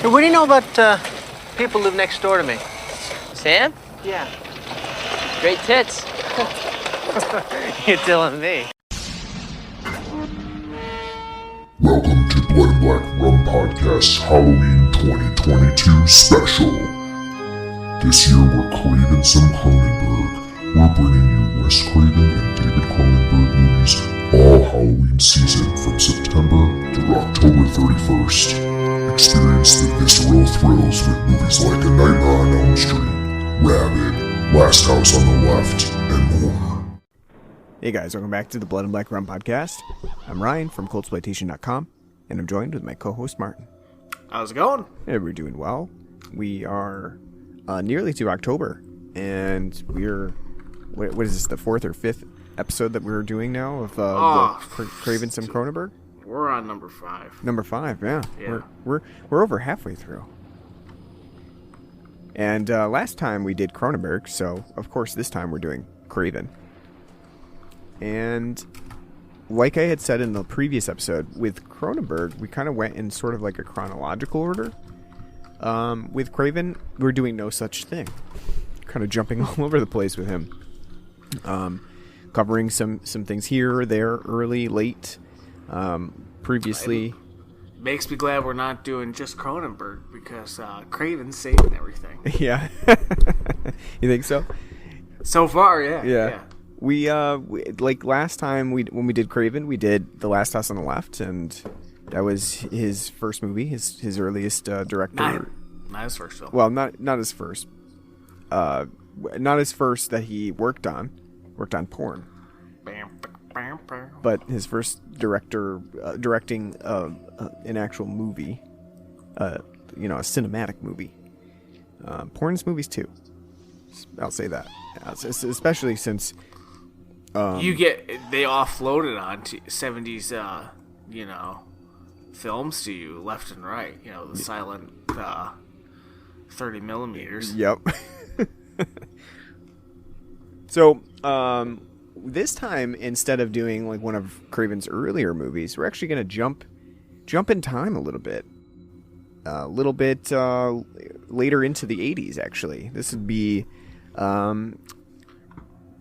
Hey, what do you know about people who live next door to me? Sam? Yeah. Great tits. You're telling me. Welcome to Blood and Black Rum Podcast's Halloween 2022 special. This year we're craving some Cronenberg. We're bringing you Wes Craven and David Cronenberg movies all Halloween season from September to October 31st. Experience the visceral thrills with movies like A Nightmare on Elm Street, Rabid, Last House on the Left, and more. Hey guys, welcome back to the Blood and Black Rum Podcast. I'm Ryan from ColdSploitation.com, and I'm joined with my co-host Martin. How's it going? Hey, we're doing well. We are nearly to October, and we're, what is this, the fourth or fifth episode that we're doing now of Craven some Cronenberg? We're on number 5. Number 5, yeah. Yeah. We're over halfway through. And last time we did Cronenberg, so of course this time we're doing Craven. And like I had said in the previous episode, with Cronenberg, we kind of went in sort of like a chronological order. With Craven, we're doing no such thing. Kind of jumping all over the place with him. Covering some things here or there, early, late. Previously. Makes me glad we're not doing just Cronenberg because Craven's saving everything. Yeah. You think so? So far, yeah. Yeah. We like last time when we did Craven, we did The Last House on the Left, and that was his first movie, his earliest director. Not his first film. Well, not his first. Not his first that he worked on porn. But his first directing an actual movie, a cinematic movie. Porn's movies too. I'll say that, especially since they offloaded onto 70s, films to you left and right. The silent 30 millimeters. Yep. So, this time, instead of doing like one of Craven's earlier movies, we're actually going to jump in time a little bit. Later into the 80s, actually. This would be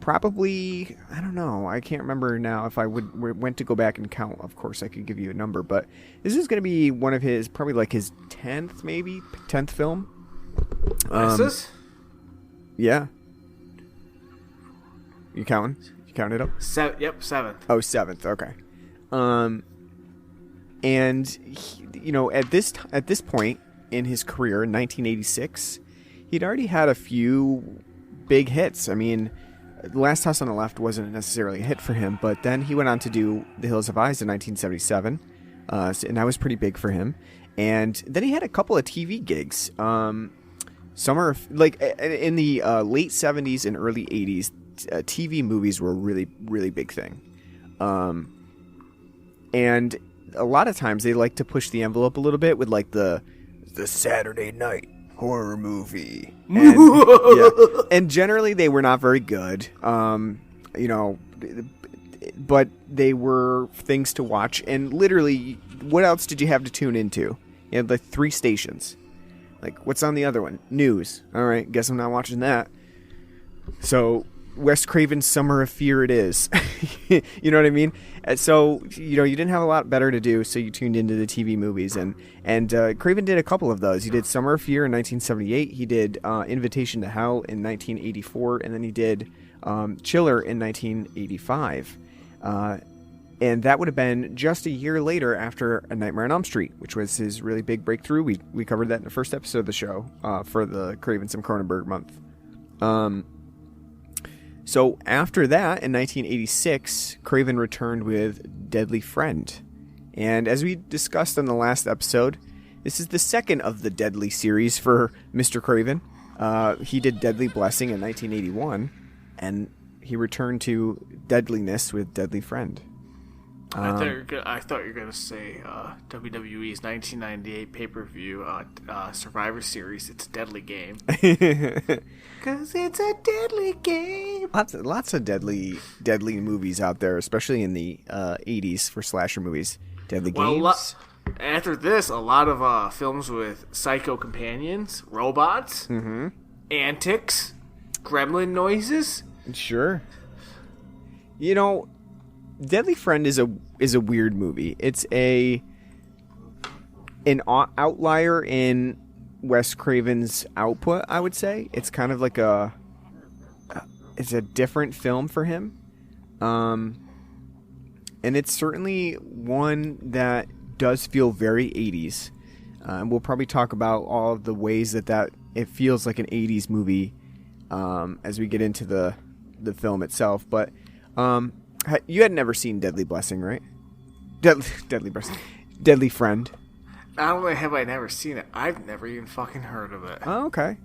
probably, I don't know, I can't remember now. If I went to go back and count, of course I could give you a number, but this is going to be one of his, probably like his 10th film. This? Yeah. You counting? You counting it up? 7th. Oh, 7th. Okay. And he, at this point in his career, in 1986, he'd already had a few big hits. I mean, The Last House on the Left wasn't necessarily a hit for him, but then he went on to do The Hills Have Eyes in 1977, and that was pretty big for him. And then he had a couple of TV gigs. Summer, like in the late 70s and early 80s. TV movies were a really, really big thing. And a lot of times they like to push the envelope a little bit with like the Saturday night horror movie. And, yeah. And generally they were not very good. But they were things to watch. And literally, what else did you have to tune into? You had like 3 stations. Like, what's on the other one? News. All right, guess I'm not watching that. So Wes Craven's Summer of Fear it is. You know what I mean? And so, you didn't have a lot better to do, so you tuned into the TV movies. And Craven did a couple of those. He did Summer of Fear in 1978. He did Invitation to Hell in 1984. And then he did Chiller in 1985. And that would have been just a year later after A Nightmare on Elm Street, which was his really big breakthrough. We covered that in the first episode of the show for the Craven some Cronenberg month. So after that, in 1986, Craven returned with Deadly Friend. And as we discussed on the last episode, this is the second of the Deadly series for Mr. Craven. He did Deadly Blessing in 1981, and he returned to deadliness with Deadly Friend. I thought you were going to say WWE's 1998 pay-per-view Survivor Series. It's a deadly game. Because it's a deadly game. Lots of deadly movies out there, especially in the 80s for slasher movies. Deadly Games. after this, a lot of films with psycho companions, robots, antics, gremlin noises. Sure. You know, Deadly Friend is a weird movie. It's an outlier in Wes Craven's output, I would say. It's kind of like it's a different film for him. And it's certainly one that does feel very 80s. And we'll probably talk about all of the ways that it feels like an 80s movie as we get into the film itself. But you had never seen Deadly Blessing, right? Deadly Blessing. Deadly Friend. Not only have I never seen it, I've never even fucking heard of it. Oh, okay.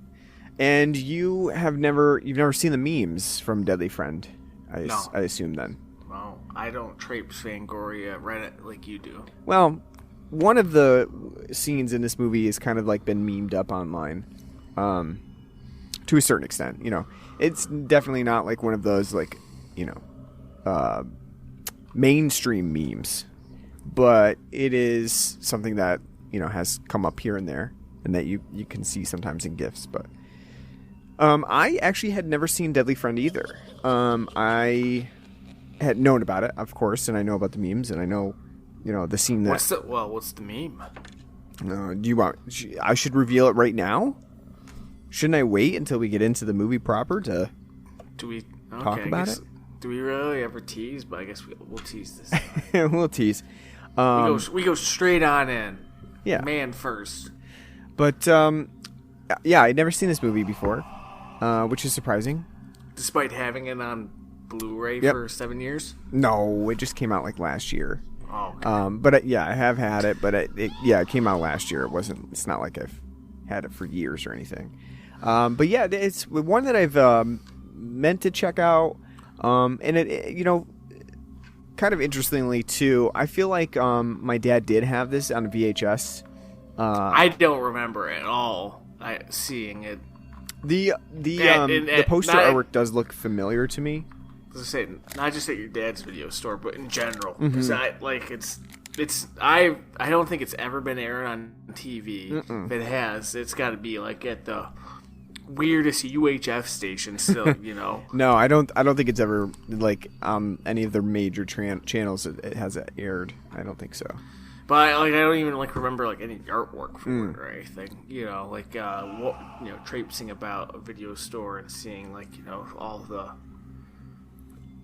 And you've never seen the memes from Deadly Friend, No. I assume then. Well, I don't traipse Fangoria Reddit like you do. Well, one of the scenes in this movie is kind of like been memed up online, to a certain extent. You know, it's definitely not like one of those like, you know, mainstream memes, but it is something that, you know, has come up here and there, and that you can see sometimes in GIFs. But I actually had never seen Deadly Friend either. I had known about it, of course, and I know about the memes, and I know, you know, the scene that... What's the meme? Do you want... I should reveal it right now? Shouldn't I wait until we get into the movie proper to talk about it? Do we really ever tease? But I guess we'll tease this. We'll tease. We go straight on in. Yeah. Man first. But, yeah, I'd never seen this movie before, which is surprising. Despite having it on Blu-ray for 7 years? No, it just came out like last year. Oh, okay. But yeah, I have had it, but it came out last year. It's not like I've had it for years or anything. But yeah, it's one that I've meant to check out. And it, you know, kind of interestingly too, I feel like my dad did have this on a VHS. I don't remember at all seeing it. The poster artwork does look familiar to me. As I say, not just at your dad's video store, but in general. Because I don't think it's ever been aired on TV. If it has, it's got to be like at the weirdest UHF station still, you know. No, I don't think it's ever like any of the major channels it has aired. I don't think so. But I don't even remember any artwork for it or anything. You know, traipsing about a video store and seeing all the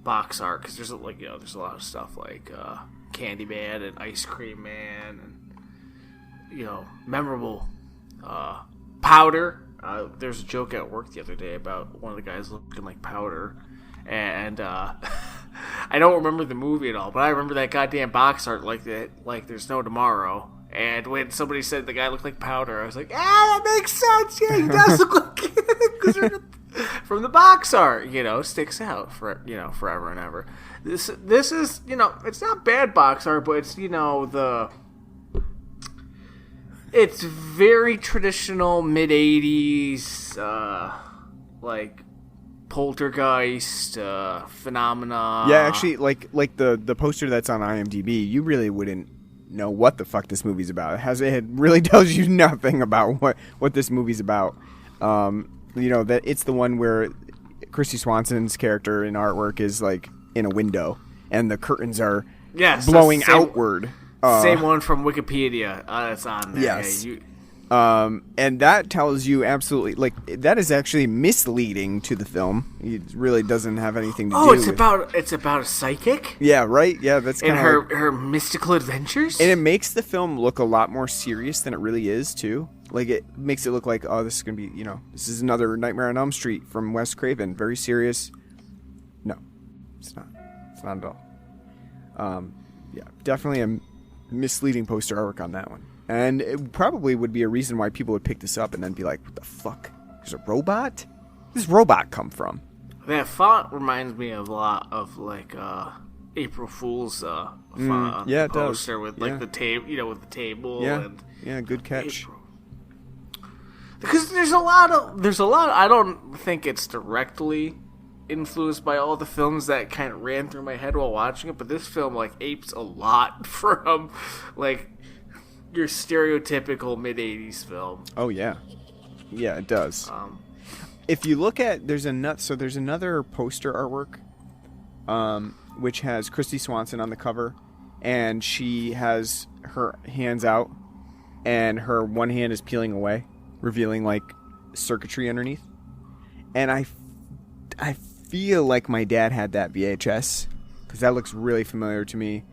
box art, because there's a lot of stuff like Candyman and Ice Cream Man and memorable Powder. There's a joke at work the other day about one of the guys looking like Powder, and I don't remember the movie at all, but I remember that goddamn box art like there's no tomorrow. And when somebody said the guy looked like Powder, I was like, that makes sense. Yeah, he does look like from the box art, sticks out for forever and ever. This is it's not bad box art, but it's it's very traditional mid-80s poltergeist phenomena. Yeah, actually, like the poster that's on IMDb, you really wouldn't know what the fuck this movie's about. It really tells you nothing about what this movie's about. That it's the one where Kristy Swanson's character in artwork is in a window and the curtains are blowing outward. Same one from Wikipedia. That's on there. Yes. And that tells you absolutely that is actually misleading to the film. It really doesn't have anything to do. Oh, it's about a psychic. Yeah, right. Yeah, that's kind of her mystical adventures. And it makes the film look a lot more serious than it really is too. It makes it look like, oh, this is gonna be this is another Nightmare on Elm Street from Wes Craven, very serious. No, it's not. It's not at all. Yeah, definitely a misleading poster artwork on that one. And it probably would be a reason why people would pick this up and then be like, what the fuck? There's a robot? Where does robot come from? That font reminds me of a lot of April Fool's font. Yeah, it poster does. With the table, with the table. Yeah, and yeah, good catch. April. Because there's a lot. I don't think it's directly influenced by all the films that kind of ran through my head while watching it, but this film apes a lot from your stereotypical mid-'80s film. Oh yeah, yeah, it does. If you look at there's another poster artwork, which has Kristy Swanson on the cover, and she has her hands out, and her one hand is peeling away, revealing like circuitry underneath. And I feel like my dad had that VHS because that looks really familiar to me,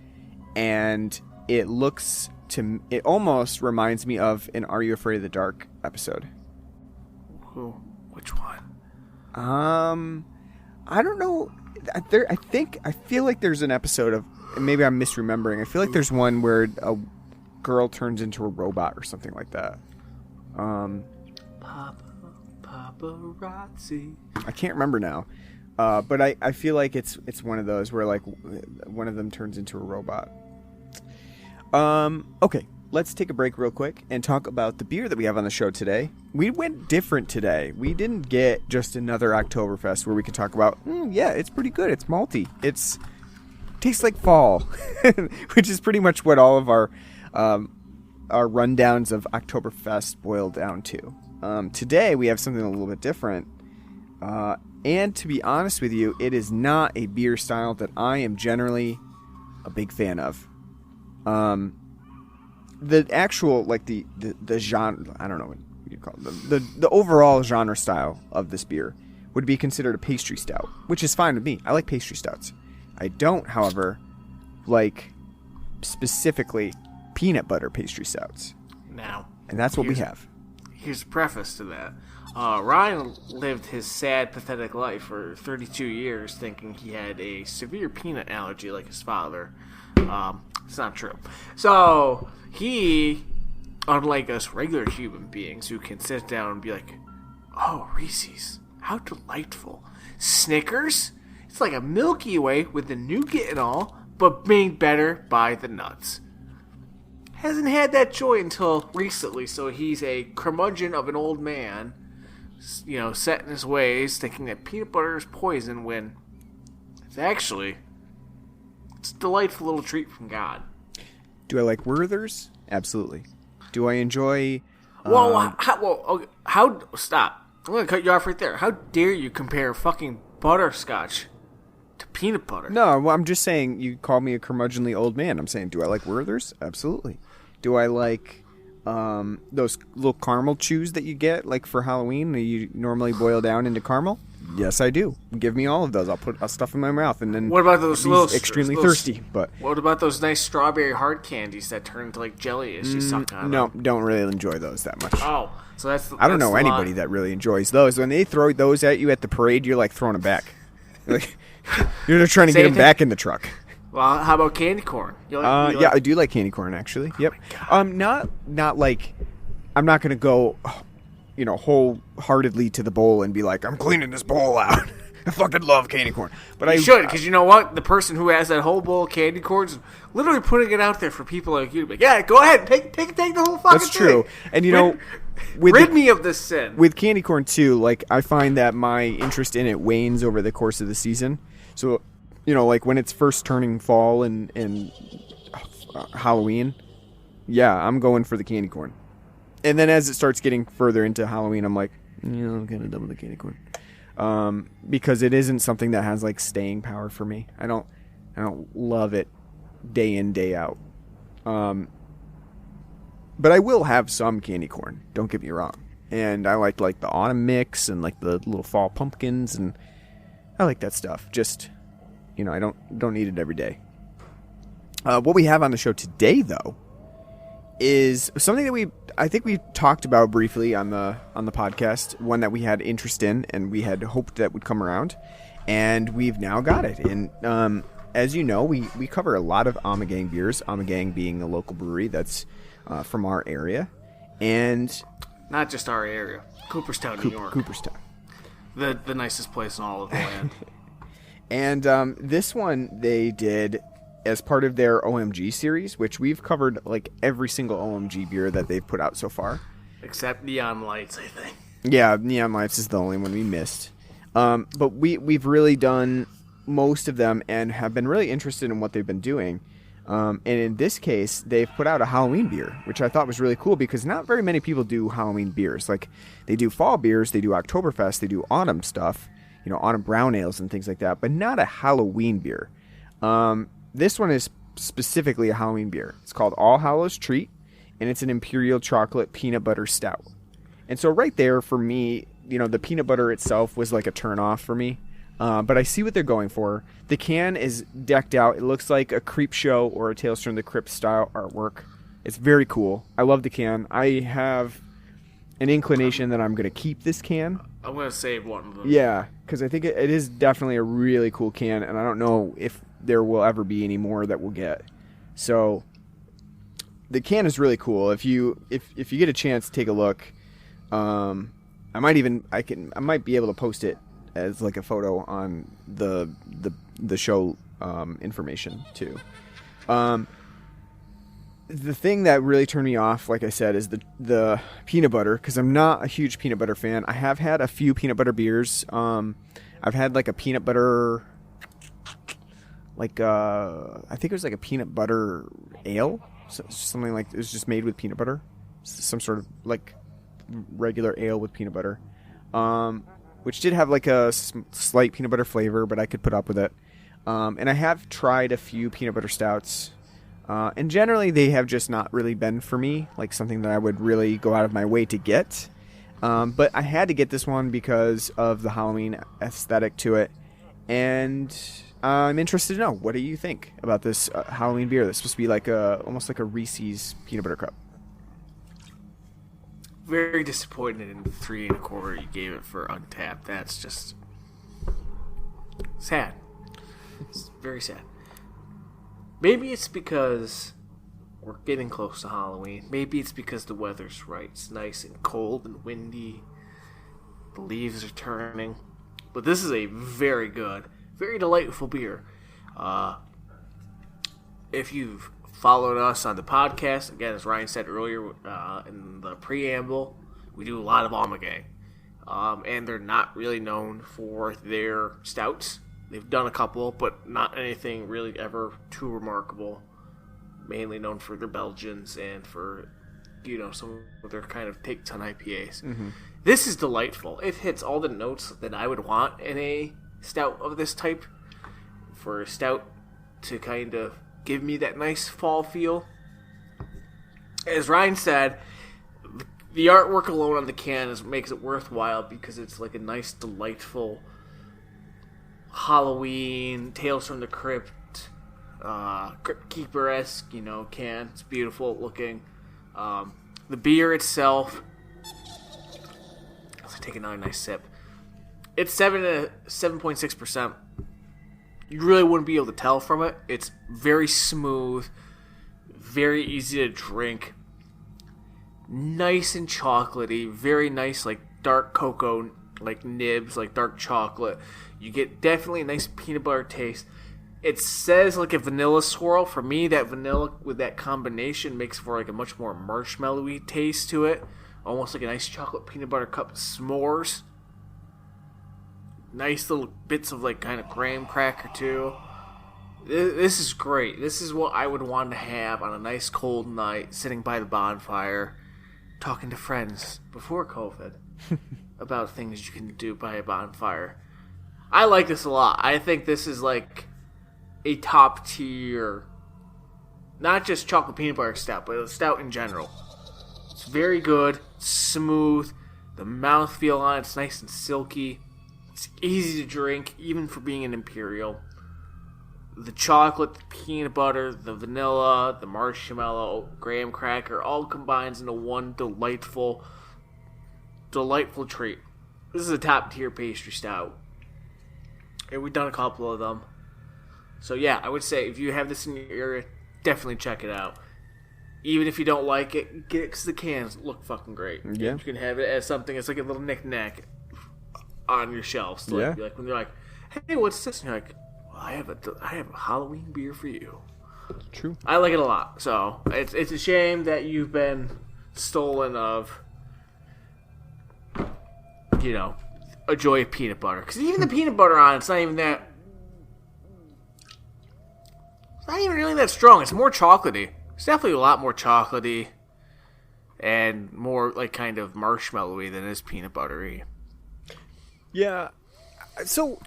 and it almost reminds me of an Are You Afraid of the Dark episode. Who? Which one? I don't know. I feel like there's an episode of, maybe I'm misremembering. I feel like there's one where a girl turns into a robot or something like that. Paparazzi. I can't remember now. But I feel like it's one of those where like one of them turns into a robot. Okay, let's take a break real quick and talk about the beer that we have on the show today. We went different today. We didn't get just another Oktoberfest where we could talk about, yeah, it's pretty good. It's malty. Tastes like fall, which is pretty much what all of our rundowns of Oktoberfest boil down to. Today we have something a little bit different. And to be honest with you, it is not a beer style that I am generally a big fan of. The actual, like the genre, I don't know what you call it, the overall genre style of this beer would be considered a pastry stout, which is fine with me. I like pastry stouts. I don't, however, like specifically peanut butter pastry stouts. Now, and that's what we have. Here's a preface to that. Ryan lived his sad, pathetic life for 32 years thinking he had a severe peanut allergy like his father. It's not true. So, he, unlike us regular human beings who can sit down and be like, oh, Reese's, how delightful. Snickers? It's like a Milky Way with the nougat and all, but made better by the nuts. Hasn't had that joy until recently, so he's a curmudgeon of an old man, you know, set in his ways, thinking that peanut butter is poison when it's a delightful little treat from God. Do I like Werther's? Absolutely. Do I enjoy... Stop. I'm going to cut you off right there. How dare you compare fucking butterscotch to peanut butter? No, well, I'm just saying you call me a curmudgeonly old man. I'm saying, do I like Werther's? Absolutely. Do I like those little caramel chews that you get like for Halloween that you normally boil down into caramel? Yes, I do. Give me all of those. I'll stuff in my mouth, and then what about those little extremely thirsty? But what about those nice strawberry hard candies that turn into like jelly as you suck on them? No, don't really enjoy those that much. Oh, so I don't know anybody that really enjoys those. When they throw those at you at the parade, you're like throwing them back. You're trying to get them back in the truck. Well, how about candy corn? Yeah, I do like candy corn actually. Yep. Not like I'm not gonna go, wholeheartedly to the bowl and be like, I'm cleaning this bowl out. I fucking love candy corn. But you should, because you know what? The person who has that whole bowl of candy corn is literally putting it out there for people like you to be like, yeah, go ahead, take the whole fucking thing. That's true. And rid me of this sin. With candy corn too, like I find that my interest in it wanes over the course of the season. So, like when it's first turning fall and Halloween, yeah, I'm going for the candy corn. And then as it starts getting further into Halloween, I'm like, I'm kind of done with the candy corn. Because it isn't something that has like staying power for me. I don't love it day in, day out. But I will have some candy corn, don't get me wrong. And I like the autumn mix and like the little fall pumpkins, and I like that stuff. Just, I don't eat it every day. What we have on the show today, though, is something that I think we talked about briefly on the podcast, one that we had interest in and we had hoped that would come around, and we've now got it. And as you know, we cover a lot of Ommegang beers, Ommegang being a local brewery that's from our area, and not just our area, Cooperstown, New York. Cooperstown, the nicest place in all of the land. And this one they did as part of their OMG series, which we've covered like every single OMG beer that they've put out so far. Except Neon Lights, I think. Yeah, Neon Lights is the only one we missed. But we've really done most of them and have been really interested in what they've been doing. And in this case, they've put out a Halloween beer, which I thought was really cool because not very many people do Halloween beers. Like, they do fall beers, they do Oktoberfest, they do autumn stuff, autumn brown ales and things like that, but not a Halloween beer. This one is specifically a Halloween beer. It's called All Hallows Treat, and it's an Imperial chocolate peanut butter stout. And so right there, for me, the peanut butter itself was like a turn-off for me. But I see what they're going for. The can is decked out. It looks like a Creep Show or a Tales from the Crypt style artwork. It's very cool. I love the can. I have an inclination that I'm going to keep this can. I'm going to save one of them. Yeah, because I think it is definitely a really cool can, and I don't know if there will ever be any more that we'll get. So the can is really cool. If you get a chance, take a look. I might be able to post it as like a photo on the show information too. The thing that really turned me off, like I said, is the peanut butter, because I'm not a huge peanut butter fan. I have had a few peanut butter beers. I've had like a peanut butter, like I think it was like a peanut butter ale, something like it was just made with peanut butter, some sort of like regular ale with peanut butter, which did have like a slight peanut butter flavor, but I could put up with it. And I have tried a few peanut butter stouts. And generally, they have just not really been for me, like something that I would really go out of my way to get. But I had to get this one because of the Halloween aesthetic to it. And I'm interested to know, what do you think about this Halloween beer that's supposed to be like almost like a Reese's peanut butter cup? Very disappointed in the 3 1/4 you gave it for Untapped. That's just sad. It's very sad. Maybe it's because we're getting close to Halloween. Maybe it's because the weather's right. It's nice and cold and windy. The leaves are turning. But this is a very good, very delightful beer. If you've followed us on the podcast, again, as Ryan said earlier in the preamble, we do a lot of Ommegang. And they're not really known for their stouts. They've done a couple, but not anything really ever too remarkable. Mainly known for their Belgians and for, some of their kind of takes on IPAs. Mm-hmm. This is delightful. It hits all the notes that I would want in a stout of this type. For a stout to kind of give me that nice fall feel. As Ryan said, the artwork alone on the can makes it worthwhile because it's like a nice, delightful Halloween, Tales from the Crypt, Crypt Keeper-esque, can. It's beautiful looking. The beer itself, let's take another nice sip. It's 7.6%. You really wouldn't be able to tell from it. It's very smooth, very easy to drink, nice and chocolatey, very nice, like dark cocoa, like nibs, like dark chocolate. You get definitely a nice peanut butter taste. It says like a vanilla swirl. For me, that vanilla with that combination makes for like a much more marshmallowy taste to it. Almost like a nice chocolate peanut butter cup s'mores. Nice little bits of like kind of graham cracker too. This is great. This is what I would want to have on a nice cold night, sitting by the bonfire, talking to friends before COVID about things you can do by a bonfire. I like this a lot. I think this is like a top tier, not just chocolate peanut butter stout, but a stout in general. It's very good, smooth. The mouthfeel on it's nice and silky. It's easy to drink, even for being an Imperial. The chocolate, the peanut butter, the vanilla, the marshmallow, graham cracker, all combines into one delightful treat. This is a top tier pastry stout. And we've done a couple of them. So yeah, I would say if you have this in your area, definitely check it out. Even if you don't like it, get it because the cans look fucking great. Yeah. You can have it as something, it's like a little knick-knack on your shelves. So yeah. Like when they're like, hey, what's this? And you're like, well, I have a Halloween beer for you. True. I like it a lot. So it's a shame that you've been stolen of, a joy of peanut butter. Because even the peanut butter on it's not even that not even really that strong. It's more chocolatey. It's definitely a lot more chocolatey and more like kind of marshmallowy than it is peanut buttery. Yeah. So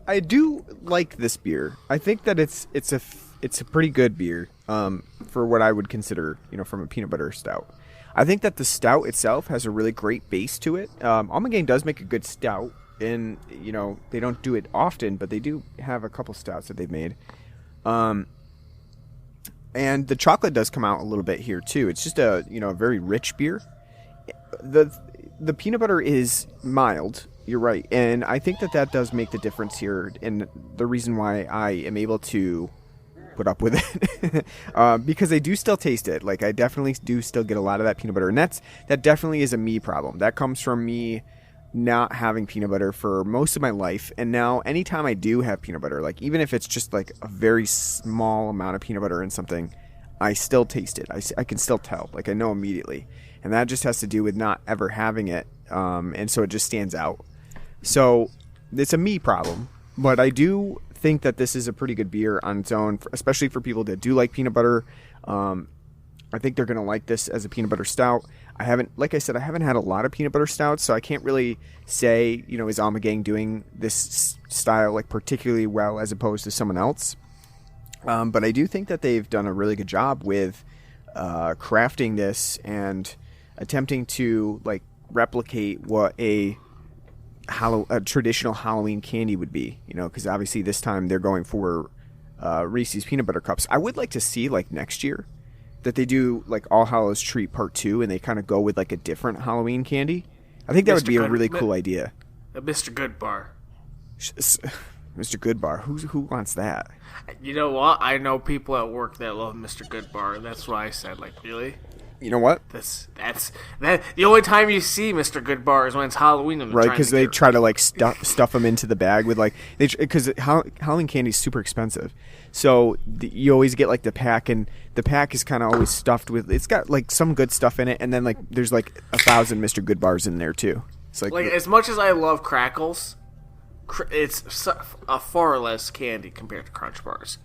I do like this beer. I think that it's a pretty good beer for what I would consider, from a peanut butter stout. I think that the stout itself has a really great base to it. Ommegang does make a good stout, and they don't do it often, but they do have a couple stouts that they've made. And the chocolate does come out a little bit here too. It's just a very rich beer. The peanut butter is mild. You're right, and I think that does make the difference here, and the reason why I am able to put up with it, because I do still taste it. Like I definitely do still get a lot of that peanut butter, and that definitely is a me problem. That comes from me not having peanut butter for most of my life, and now anytime I do have peanut butter, like even if it's just like a very small amount of peanut butter in something, I still taste it. I can still tell, like I know immediately, and that just has to do with not ever having it, and so it just stands out. So it's a me problem, but I do think that this is a pretty good beer on its own, especially for people that do like peanut butter. I think they're going to like this as a peanut butter stout. Like I said, I haven't had a lot of peanut butter stouts, so I can't really say, is Ommegang doing this style like particularly well as opposed to someone else. But I do think that they've done a really good job with crafting this and attempting to like replicate what a traditional Halloween candy would be, because obviously this time they're going for Reese's peanut butter cups. I would like to see like next year that they do like All Hallows Treat Part 2 and they kind of go with like a different Halloween candy. I think that would be a really cool idea. Mr. Goodbar. Mr. Goodbar. Who wants that? You know what? I know people at work that love Mr. Goodbar, and that's why I said, like, really? You know what? That's the only time you see Mr. Goodbar is when it's Halloween. And right, because they try to like stuff them into the bag with like because Halloween candy is super expensive, so you always get like the pack, and the pack is kind of always stuffed with. It's got like some good stuff in it, and then like there's like 1,000 Mr. Goodbars in there too. It's like as much as I love crackles, it's a far less candy compared to Crunch Bars.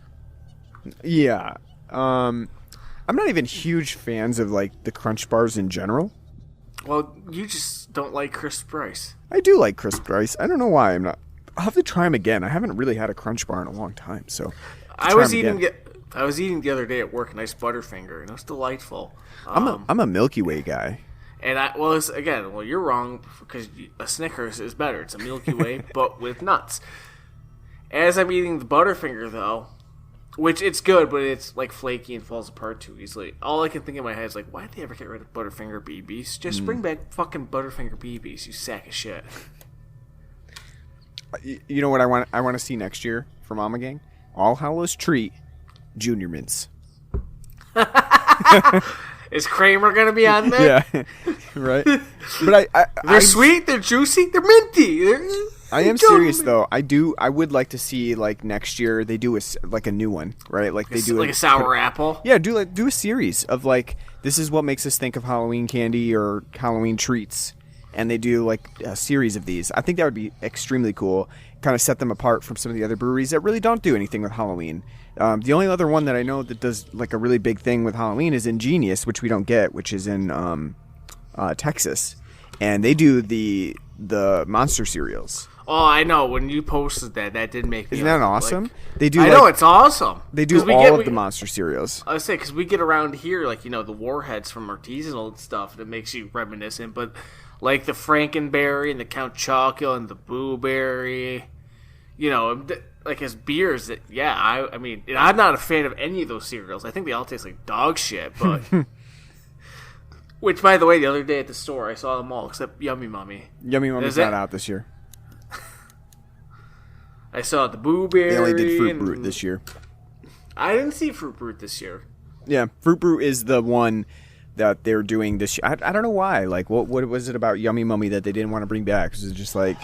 Yeah. I'm not even huge fans of like the Crunch Bars in general. Well, you just don't like crisp rice. I do like crisp rice. I don't know why I'm not. I'll have to try them again. I haven't really had a Crunch Bar in a long time, so I was eating the other day at work a nice Butterfinger, and it was delightful. I'm a Milky Way guy. And you're wrong because a Snickers is better. It's a Milky Way, but with nuts. As I'm eating the Butterfinger, though, which it's good, but it's like flaky and falls apart too easily. All I can think in my head is like, why did they ever get rid of Butterfinger BBs? Just bring back fucking Butterfinger BBs, you sack of shit. You know what I want to see next year from Ommegang? All Hallows Treat Junior Mints. Is Kramer gonna be on there? Yeah, right. But they're sweet, they're juicy, they're minty. I am serious though. I would like to see like next year they do a new one, right? Like they do like a sour apple. Yeah, do a series of like this is what makes us think of Halloween candy or Halloween treats, and they do like a series of these. I think that would be extremely cool. Kind of set them apart from some of the other breweries that really don't do anything with Halloween. The only other one that I know that does like a really big thing with Halloween is Ingenious, which we don't get, which is in Texas, and they do the monster cereals. Oh, I know. When you posted that did make me. Isn't that awesome? Like, they do. I know it's awesome. They do all of the monster cereals. I would say because we get around here, like the Warheads from artisanal stuff that makes you reminiscent, but like the Frankenberry and the Count Chocula and the Blueberry, like as beers that I mean I'm not a fan of any of those cereals. I think they all taste like dog shit, but. Which, by the way, the other day at the store I saw them all except Yummy Mummy. Yummy Mummy's not out this year. I saw the Blueberry. They only did Fruit Brute this year. I didn't see Fruit Brute this year. Yeah, Fruit Brute is the one that they're doing this year. I don't know why. Like, what was it about Yummy Mummy that they didn't want to bring back? Was it just like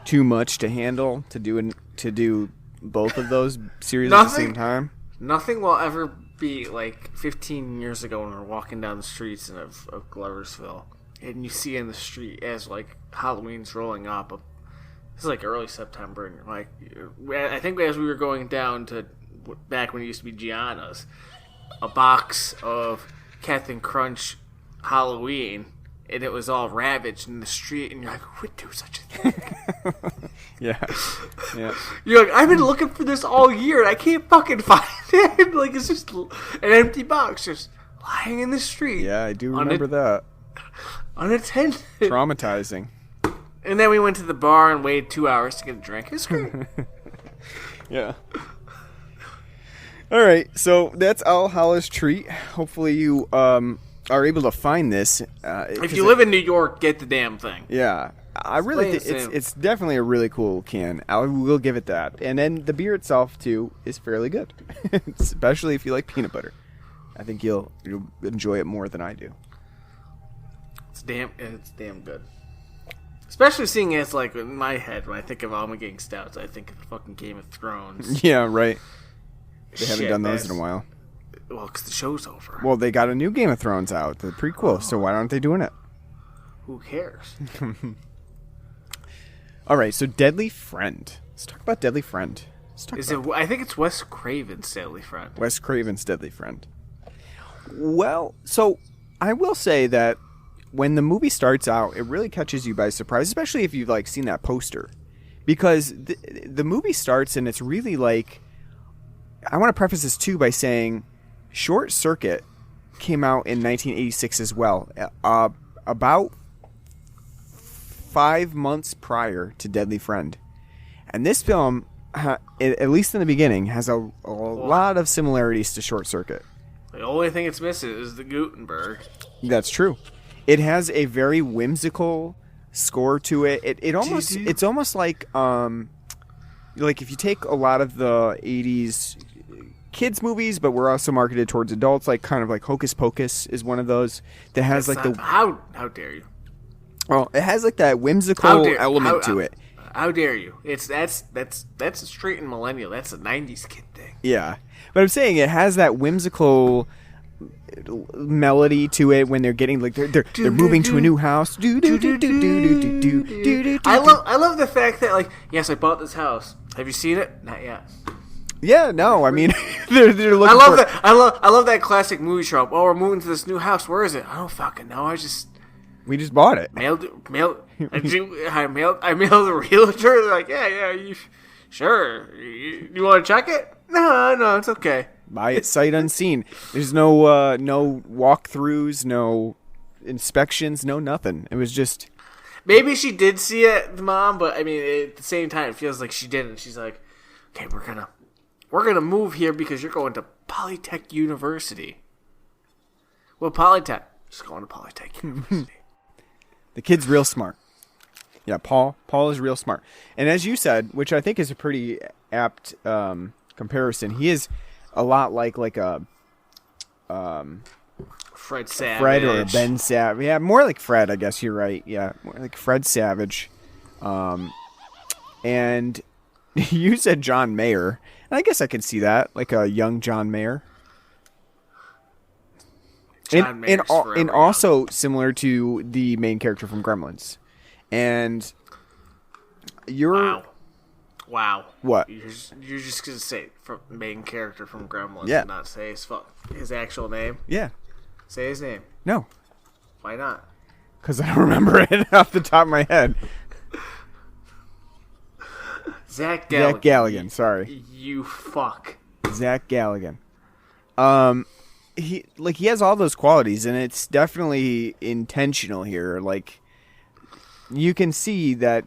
too much to handle to do both of those series at the same time? Nothing will ever be like 15 years ago when we're walking down the streets of Gloversville, and you see in the street as like Halloween's rolling up. This is like early September, and you're like, I think as we were going down to back when it used to be Gianna's, a box of Captain Crunch Halloween, and it was all ravaged in the street, and you're like, who would do such a thing? Yeah. You're like, I've been looking for this all year, and I can't fucking find it. Like, it's just an empty box just lying in the street. Yeah, I do remember that. Unattended. Traumatizing. And then we went to the bar and waited 2 hours to get a drink. It's great. Yeah. All right, so that's All Hallows Treat. Hopefully you are able to find this. If you live in New York, get the damn thing. Yeah, I really think it's definitely a really cool can. I will give it that. And then the beer itself too is fairly good, especially if you like peanut butter. I think you'll enjoy it more than I do. It's damn good. Especially seeing it's like in my head when I think of Ommegang stouts, I think of fucking Game of Thrones. Yeah, right. They haven't done those in a while. Well, because the show's over. Well, they got a new Game of Thrones out, the prequel, so why aren't they doing it? Who cares? All right, so Deadly Friend. Let's talk about Deadly Friend. I think it's Wes Craven's Deadly Friend. Wes Craven's Deadly Friend. Well, so I will say that when the movie starts out, it really catches you by surprise, especially if you've like seen that poster, because the movie starts and it's really like. I want to preface this too by saying, Short Circuit came out in 1986 as well, about 5 months prior to Deadly Friend, and this film, at least in the beginning, has a lot of similarities to Short Circuit. The only thing it's missing is the Gutenberg. That's true. It has a very whimsical score to it. It's almost like if you take a lot of the 80s kids movies, but we're also marketed towards adults, like kind of like Hocus Pocus is one of those that has how dare you? Oh, it has like that whimsical element to it. How dare you? That's a straight and millennial. That's a 90s kid thing. Yeah, but I'm saying it has that whimsical melody to it when they're getting like they're moving to a new house. I love the fact that like, yes, I bought this house. Have you seen it? Not yet. Yeah, no, I mean they're looking. I love that classic movie trope. Oh, we're moving to this new house. Where is it? I don't fucking know. We just bought it. I mailed the realtor. They're like, yeah, sure. You want to check it? No, it's okay. Buy it sight unseen. There's no walkthroughs, no inspections, no nothing. It was just. Maybe she did see it, the mom, but I mean, at the same time, it feels like she didn't. She's like, okay, we're gonna move here because you're going to Polytech University. Well, Polytech, just going to Polytech University. The kid's real smart. Yeah, Paul is real smart. And as you said, which I think is a pretty apt comparison, he is a lot like a Fred Savage. Fred or a Ben Savage. Yeah, more like Fred, I guess you're right. Yeah, more like Fred Savage. And you said John Mayer. And I guess I could see that, like a young John Mayer. And also similar to the main character from Gremlins. And you're... Wow. What? You're just going to say from main character from Gremlins and not say his actual name? Yeah. Say his name. No. Why not? Because I don't remember it off the top of my head. Zach Galligan, sorry. You fuck. Zach Galligan. He has all those qualities, and it's definitely intentional here. Like, you can see that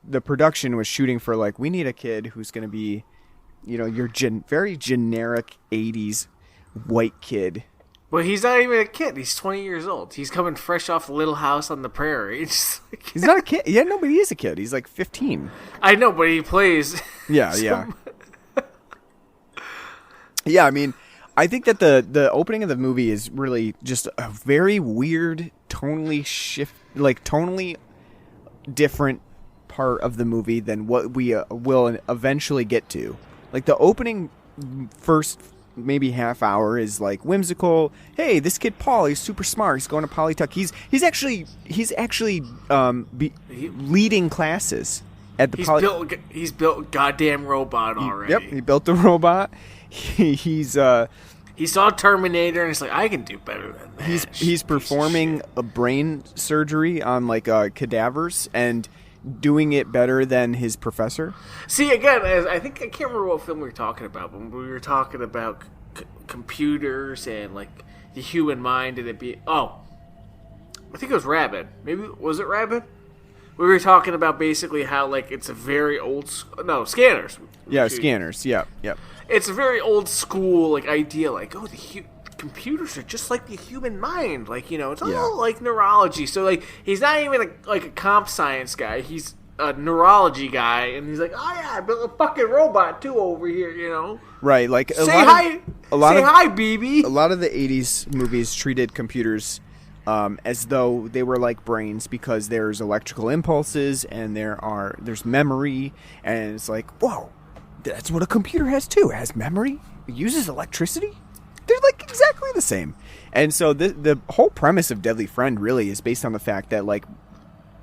the production was shooting for, like, we need a kid who's going to be, your very generic 80s white kid. Well, he's not even a kid. He's 20 years old. He's coming fresh off Little House on the Prairie. He's not a kid. Yeah, no, but he is a kid. He's like 15. I know, but he plays. Yeah. Yeah, I mean, I think that the opening of the movie is really just a very weird, tonally different part of the movie than what we will eventually get to. Like, the opening first maybe half hour is like whimsical. Hey, this kid Paul, he's super smart. He's going to Polytech. He's actually leading classes at the He's built a goddamn robot already. He built the robot. he's He saw Terminator and he's like, I can do better than that. he's performing a brain surgery on like cadavers and doing it better than his professor. See, again, I can't remember what film we were talking about, but we were talking about computers and like the human mind, and I think it was Rabbit. Maybe was it Rabbit? We were talking about basically how like it's a very Scanners. Yeah, Scanners. Yeah. It's a very old school like idea, like computers are just like the human mind, like it's all like neurology. So like he's not even like a comp science guy. He's a neurology guy, and he's like, oh yeah, I built a fucking robot too over here, Right, like say hi, BB. A lot of the '80s movies treated computers as though they were like brains because there's electrical impulses and there's memory, and it's like, whoa, that's what a computer has too. It has memory. It uses electricity. They're like exactly the same. And so the whole premise of Deadly Friend really is based on the fact that like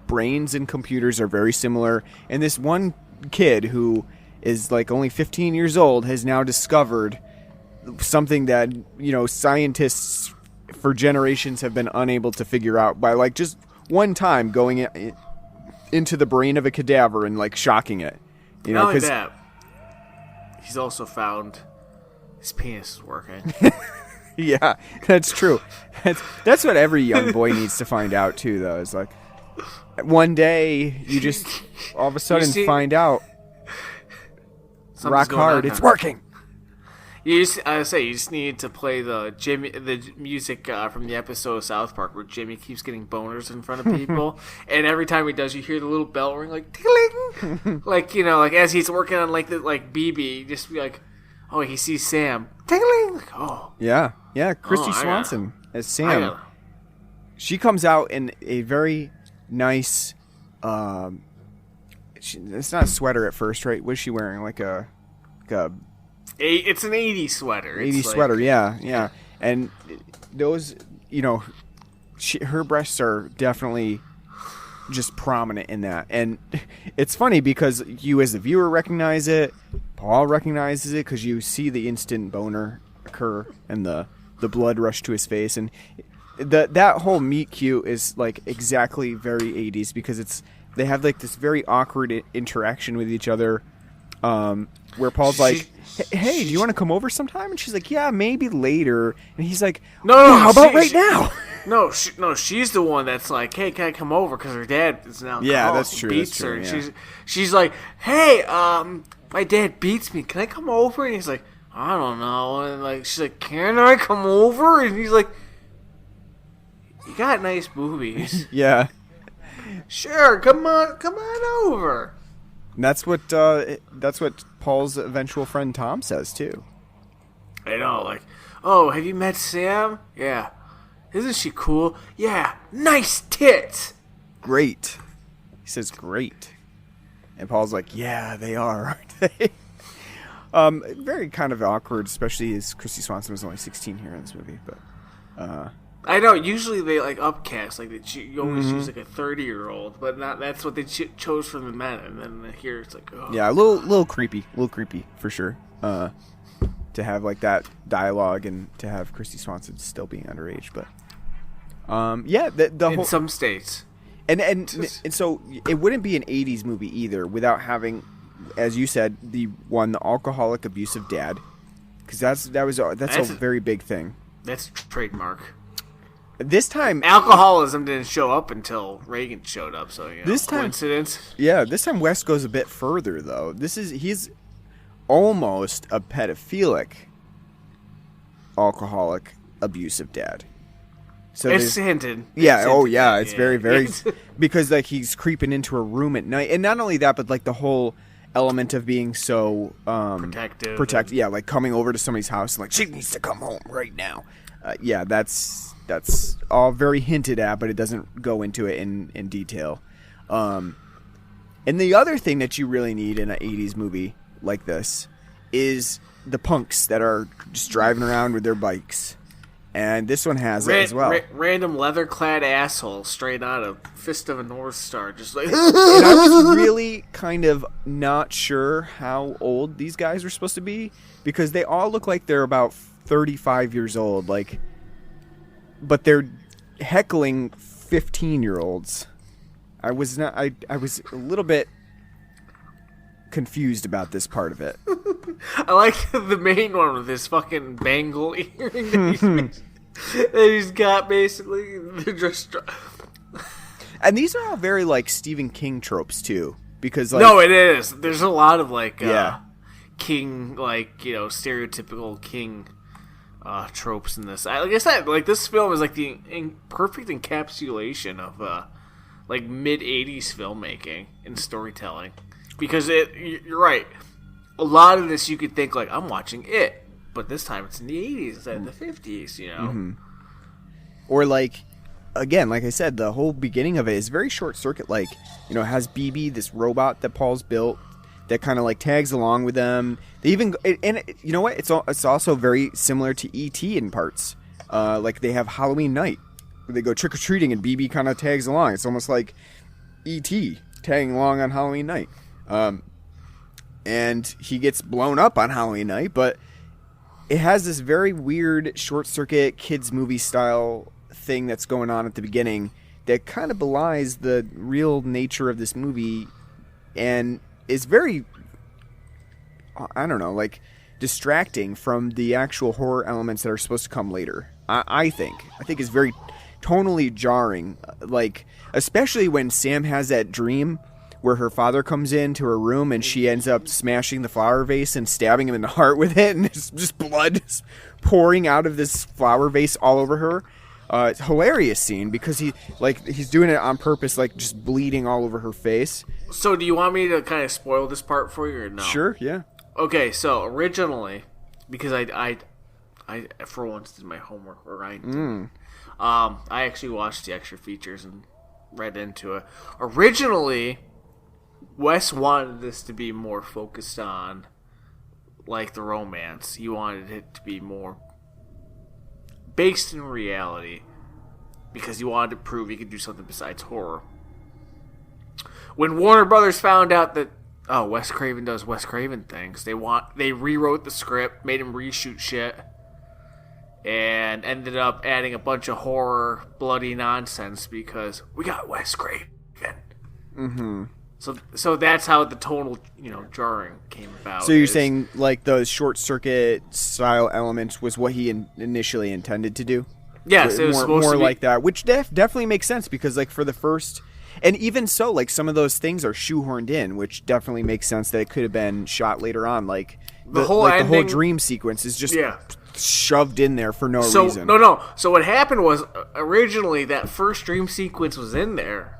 brains and computers are very similar. And this one kid who is like only 15 years old has now discovered something that, scientists for generations have been unable to figure out by like just one time going into the brain of a cadaver and like shocking it. Not only that, he's also found his penis is working. Yeah, that's true. That's what every young boy needs to find out too, though. It's like one day you just all of a sudden find out rock hard, it's working. You just need to play the music from the episode of South Park where Jimmy keeps getting boners in front of people, and every time he does, you hear the little bell ring like ting, like like as he's working on like BB, just be like, oh, he sees Sam, ting, like, oh yeah, Kristy Swanson as Sam. She comes out in a very nice. It's not a sweater at first, right? What's she wearing? Like a it's an 80s sweater. 80s sweater, yeah. And those, her breasts are definitely just prominent in that. And it's funny because you as the viewer recognize it, Paul recognizes it because you see the instant boner occur and the blood rush to his face. And that whole meet cute is like exactly very 80s because they have like this very awkward interaction with each other. Where Paul's like, hey, do you want to come over sometime? And she's like, yeah, maybe later. And he's like, no, how about right now? No, she's the one that's like, hey, can I come over? Because her dad is now that's true. Beats that's true, her. Yeah. And she's like, hey, my dad beats me. Can I come over? And he's like, I don't know. And like she's like, can I come over? And he's like, you got nice boobies. Yeah. Sure, come on over. And that's what Paul's eventual friend Tom says too. I know, like, oh, have you met Sam? Yeah. Isn't she cool? Yeah. Nice tits. Great. He says great. And Paul's like, yeah, they are, aren't they? Very kind of awkward, especially as Kristy Swanson was only 16 here in this movie. But I know. Usually they like upcast, like you always use like a 30-year-old, but that's what they chose for the men. And then here it's like, oh. Yeah, a little creepy for sure. To have like that dialogue and to have Kristy Swanson still being underage, but the in whole, some states, and so it wouldn't be an 80s movie either without having, as you said, the alcoholic abusive dad, because that's a very big thing. That's trademark. This time, alcoholism didn't show up until Reagan showed up. So this time, coincidence. Yeah, this time Wes goes a bit further though. He's almost a pedophilic, alcoholic, abusive dad. So it's hinted. Yeah. It's very, very because like he's creeping into a room at night, and not only that, but like the whole element of being so protective. Yeah, like coming over to somebody's house and like she needs to come home right now. That's all very hinted at, but it doesn't go into it in detail. And the other thing that you really need in an 80s movie like this is the punks that are just driving around with their bikes. And this one has it as well. Random leather-clad asshole straight out of Fist of a North Star. Just like... And I was really kind of not sure how old these guys were supposed to be, because they all look like they're about 35 years old. But they're heckling 15-year-olds. I was a little bit confused about this part of it. I like the main one with his fucking bangle earring that he's got, basically. They're just... And these are all very, Stephen King tropes, too. Because, No, it is. There's a lot of, King, stereotypical King tropes in this. Like I said, this film is, the perfect encapsulation of, mid-'80s filmmaking and storytelling. Because you're right. A lot of this you could think I'm watching it, but this time it's in the 80s instead of the 50s, Mm-hmm. Or again, like I said, the whole beginning of it is very short circuit. It has BB, this robot that Paul's built, that kind of tags along with them. They even you know what? It's also very similar to E.T. in parts. They have Halloween night where they go trick or treating and BB kind of tags along. It's almost like E.T. tagging along on Halloween night. And he gets blown up on Halloween night, but it has this very weird short circuit kids movie style thing that's going on at the beginning that kind of belies the real nature of this movie and is very, I don't know, distracting from the actual horror elements that are supposed to come later. I think it's very tonally jarring, especially when Sam has that dream where her father comes into her room and she ends up smashing the flower vase and stabbing him in the heart with it, and it's just blood pouring out of this flower vase all over her. It's a hilarious scene because he's doing it on purpose, just bleeding all over her face. So do you want me to kind of spoil this part for you or no? Sure, yeah. Okay, so originally, because I for once did my homework, or I didn't. I actually watched the extra features and read into it. Originally, Wes wanted this to be more focused on, the romance. He wanted it to be more based in reality because he wanted to prove he could do something besides horror. When Warner Brothers found out that, Wes Craven does Wes Craven things, they rewrote the script, made him reshoot shit, and ended up adding a bunch of horror, bloody nonsense because we got Wes Craven. Mm-hmm. So that's how the tonal, jarring came about. So you're saying those short circuit style elements was what he initially intended to do? Yes, it was supposed to be like that, which definitely makes sense because for the first, and even so, some of those things are shoehorned in, which definitely makes sense that it could have been shot later on. The whole dream sequence is just shoved in there for no reason. No. So what happened was originally that first dream sequence was in there.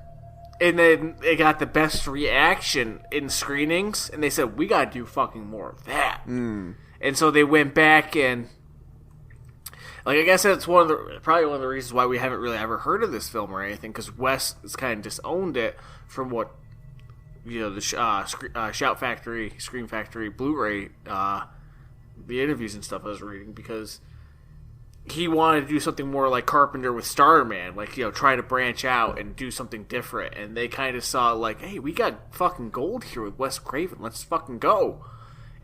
And then it got the best reaction in screenings, and they said, we gotta do fucking more of that. And so they went back and, I guess that's probably one of the reasons why we haven't really ever heard of this film or anything, because Wes has kind of disowned it from what, the Shout Factory, Scream Factory, Blu-ray, the interviews and stuff I was reading, because he wanted to do something more like Carpenter with Starman, try to branch out and do something different. And they kind of saw, hey, we got fucking gold here with Wes Craven. Let's fucking go.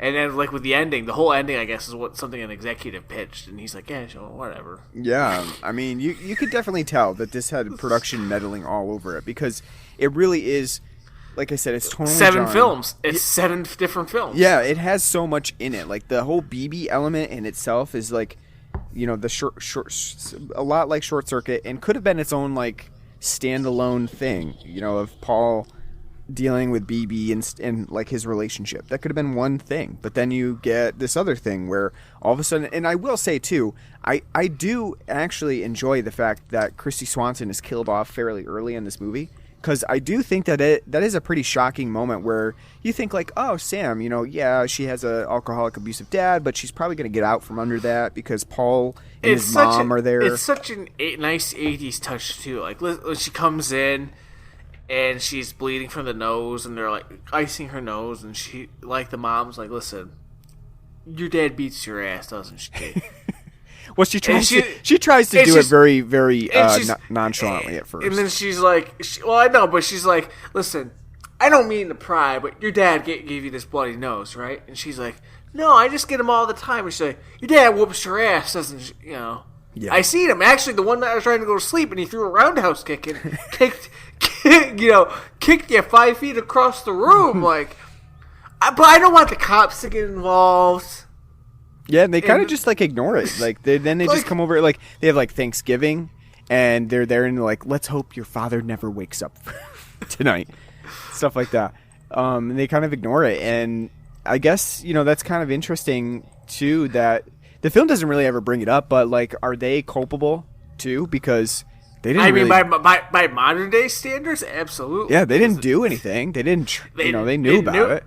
And then, with the ending, the whole ending, I guess, is something an executive pitched. And he's like, yeah, sure, whatever. Yeah, I mean, you could definitely tell that this had production meddling all over it because it really is, like I said, it's totally 7 films. It's 7 different films. Yeah, it has so much in it. The whole BB element in itself is the short, a lot like Short Circuit, and could have been its own standalone thing. Of Paul dealing with BB and his relationship. That could have been one thing, but then you get this other thing where all of a sudden, and I will say too, I do actually enjoy the fact that Kristy Swanson is killed off fairly early in this movie. Because I do think that that is a pretty shocking moment where you think oh, Sam, she has a alcoholic, abusive dad, but she's probably going to get out from under that because Paul and his mom are there. It's such a nice 80s touch, too. When she comes in and she's bleeding from the nose and they're, icing her nose and the mom's listen, your dad beats your ass, doesn't she? Well, she tries she- she tries to and do it she's- very, very and she's- nonchalantly at first. And then she's like, well, I know, but she's like, listen, I don't mean to pry, but your dad gave you this bloody nose, right? And she's like, no, I just get him all the time. And she's like, your dad whoops your ass, doesn't she? You know? Yeah. I seen him. Actually, the one night I was trying to go to sleep, and he threw a roundhouse kick and kicked you 5 feet across the room. Like, but I don't want the cops to get involved. Yeah, and they kind of just like ignore it. Like then they just come over. Like they have like Thanksgiving, and they're there and they're like, let's hope your father never wakes up tonight, stuff like that. And they kind of ignore it, and I guess that's kind of interesting too. That the film doesn't really ever bring it up, but like, are they culpable too? Because they didn't. I mean, really, by modern day standards, absolutely. yeah, they didn't do anything. They didn't. They knew about it.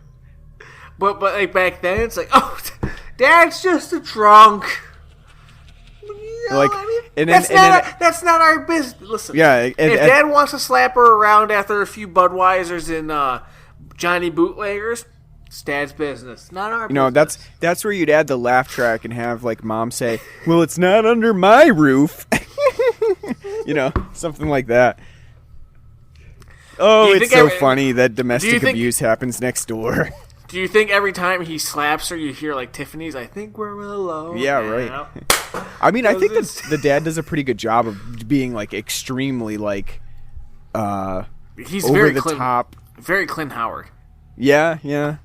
But like back then, it's like, oh, Dad's just a drunk. Like, I mean, and that's not our business. Listen, Yeah, if Dad wants to slap her around after a few Budweisers and Johnny Bootleggers, it's Dad's business, not our. That's where you'd add the laugh track and have like Mom say, "Well, it's not under my roof," something like that. Oh, it's so funny that domestic abuse happens next door. Do you think every time he slaps her, you hear like Tiffany's? I think we're alone. Yeah, now. right. I mean, I think that the dad does a pretty good job of being like extremely like he's over very the top. Very Clint Howard. Yeah.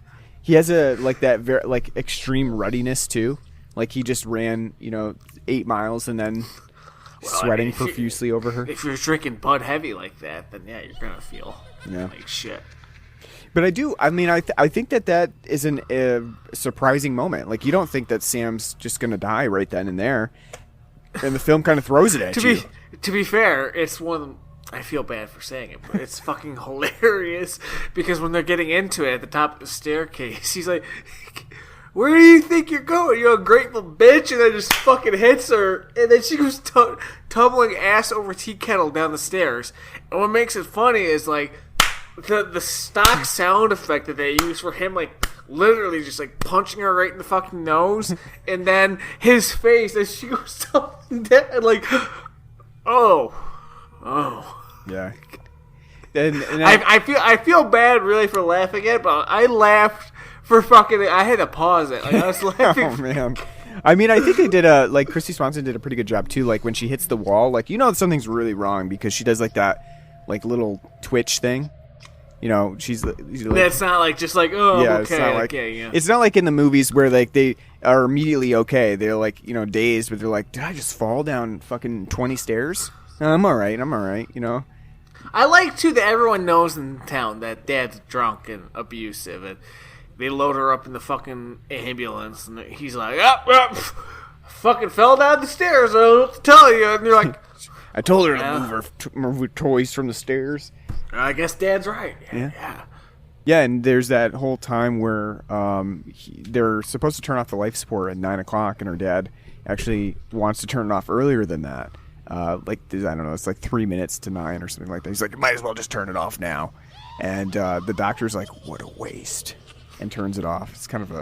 He has a like that very like extreme ruddiness too. Like he just ran 8 miles and then sweating profusely over her. If you're drinking Bud Heavy like that, then yeah, you're gonna feel like shit. But I do. I mean, I think that is a surprising moment. Like, you don't think that Sam's just gonna die right then and there, and the film kind of throws it at you. To be fair, it's one of them. I feel bad for saying it, but it's fucking hilarious because when they're getting into it at the top of the staircase, he's like, "Where do you think you're going? You're a grateful bitch," and then just fucking hits her, and then she goes tumbling ass over tea kettle down the stairs. And what makes it funny is like. The stock sound effect that they use for him, like, literally just, like, punching her right in the fucking nose, and then his face as she goes tumbling down, like, oh. Yeah. And I feel bad, really, for laughing at it, but I laughed for fucking... I had to pause it. Like, I was laughing. Oh, man. I mean, I think they did Kristy Swanson did a pretty good job, too. Like, when she hits the wall, like, something's really wrong because she does, like, that, like, little twitch thing. She's like, it's not like just like, oh, yeah, okay, it's not like, okay, yeah. It's not like in the movies where like they are immediately okay. They're like, dazed, but they're like, did I just fall down fucking 20 stairs? No, I'm all right. I like too that everyone knows in town that Dad's drunk and abusive, and they load her up in the fucking ambulance, and he's like, fucking fell down the stairs. I don't know what to tell you, and you're like, I told her to move her toys from the stairs. I guess Dad's right. Yeah. Yeah, and there's that whole time where they're supposed to turn off the life support at 9 o'clock, and her dad actually wants to turn it off earlier than that. I don't know, it's like 3 minutes to 9 or something like that. He's like, you might as well just turn it off now. And the doctor's like, what a waste, and turns it off. It's kind of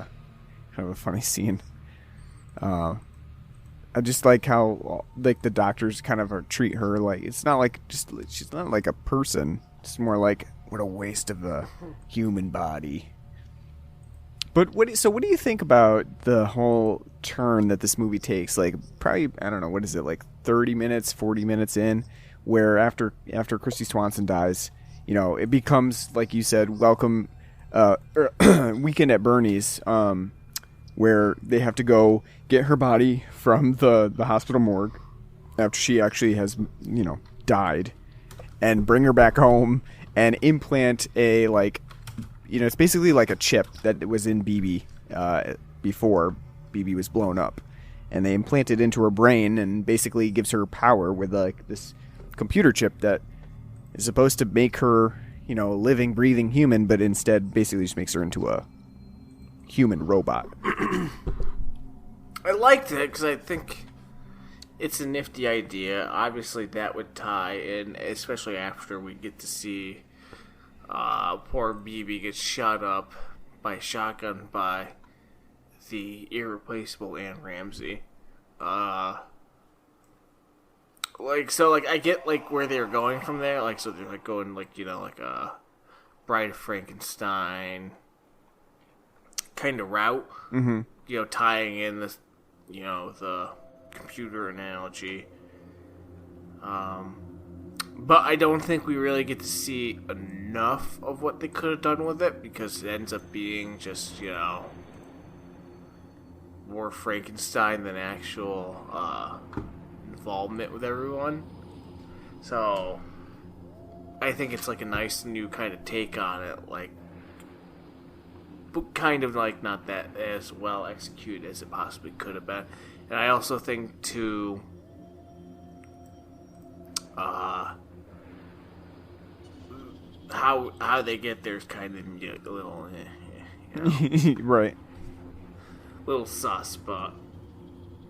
a funny scene. I just like how like the doctors kind of treat her like it's not like she's not like a person. It's more like what a waste of the human body. But what do you think about the whole turn that this movie takes? Like probably I don't know, what is it, like 30 minutes, 40 minutes in, where after Kristy Swanson dies, it becomes like you said, welcome Weekend at Bernie's. Where they have to go get her body from the hospital morgue after she actually has, died, and bring her back home and implant a, it's basically like a chip that was in BB before BB was blown up. And they implant it into her brain and basically gives her power with, this computer chip that is supposed to make her, a living, breathing human, but instead basically just makes her into a human robot. I liked it because I think it's a nifty idea. Obviously, that would tie in, especially after we get to see poor BB get shot up by a shotgun by the irreplaceable Anne Ramsey. I get like where they're going from there. Like, so they're like going like Bride of Frankenstein kind of route. Mm-hmm. Tying in this, the computer analogy. But I don't think we really get to see enough of what they could have done with it, because it ends up being just, more Frankenstein than actual involvement with everyone. So I think it's like a nice new kind of take on it, like, but kind of like not that as well executed as it possibly could have been. And I also think too, how they get there is kind of a little, Right. Little sus, but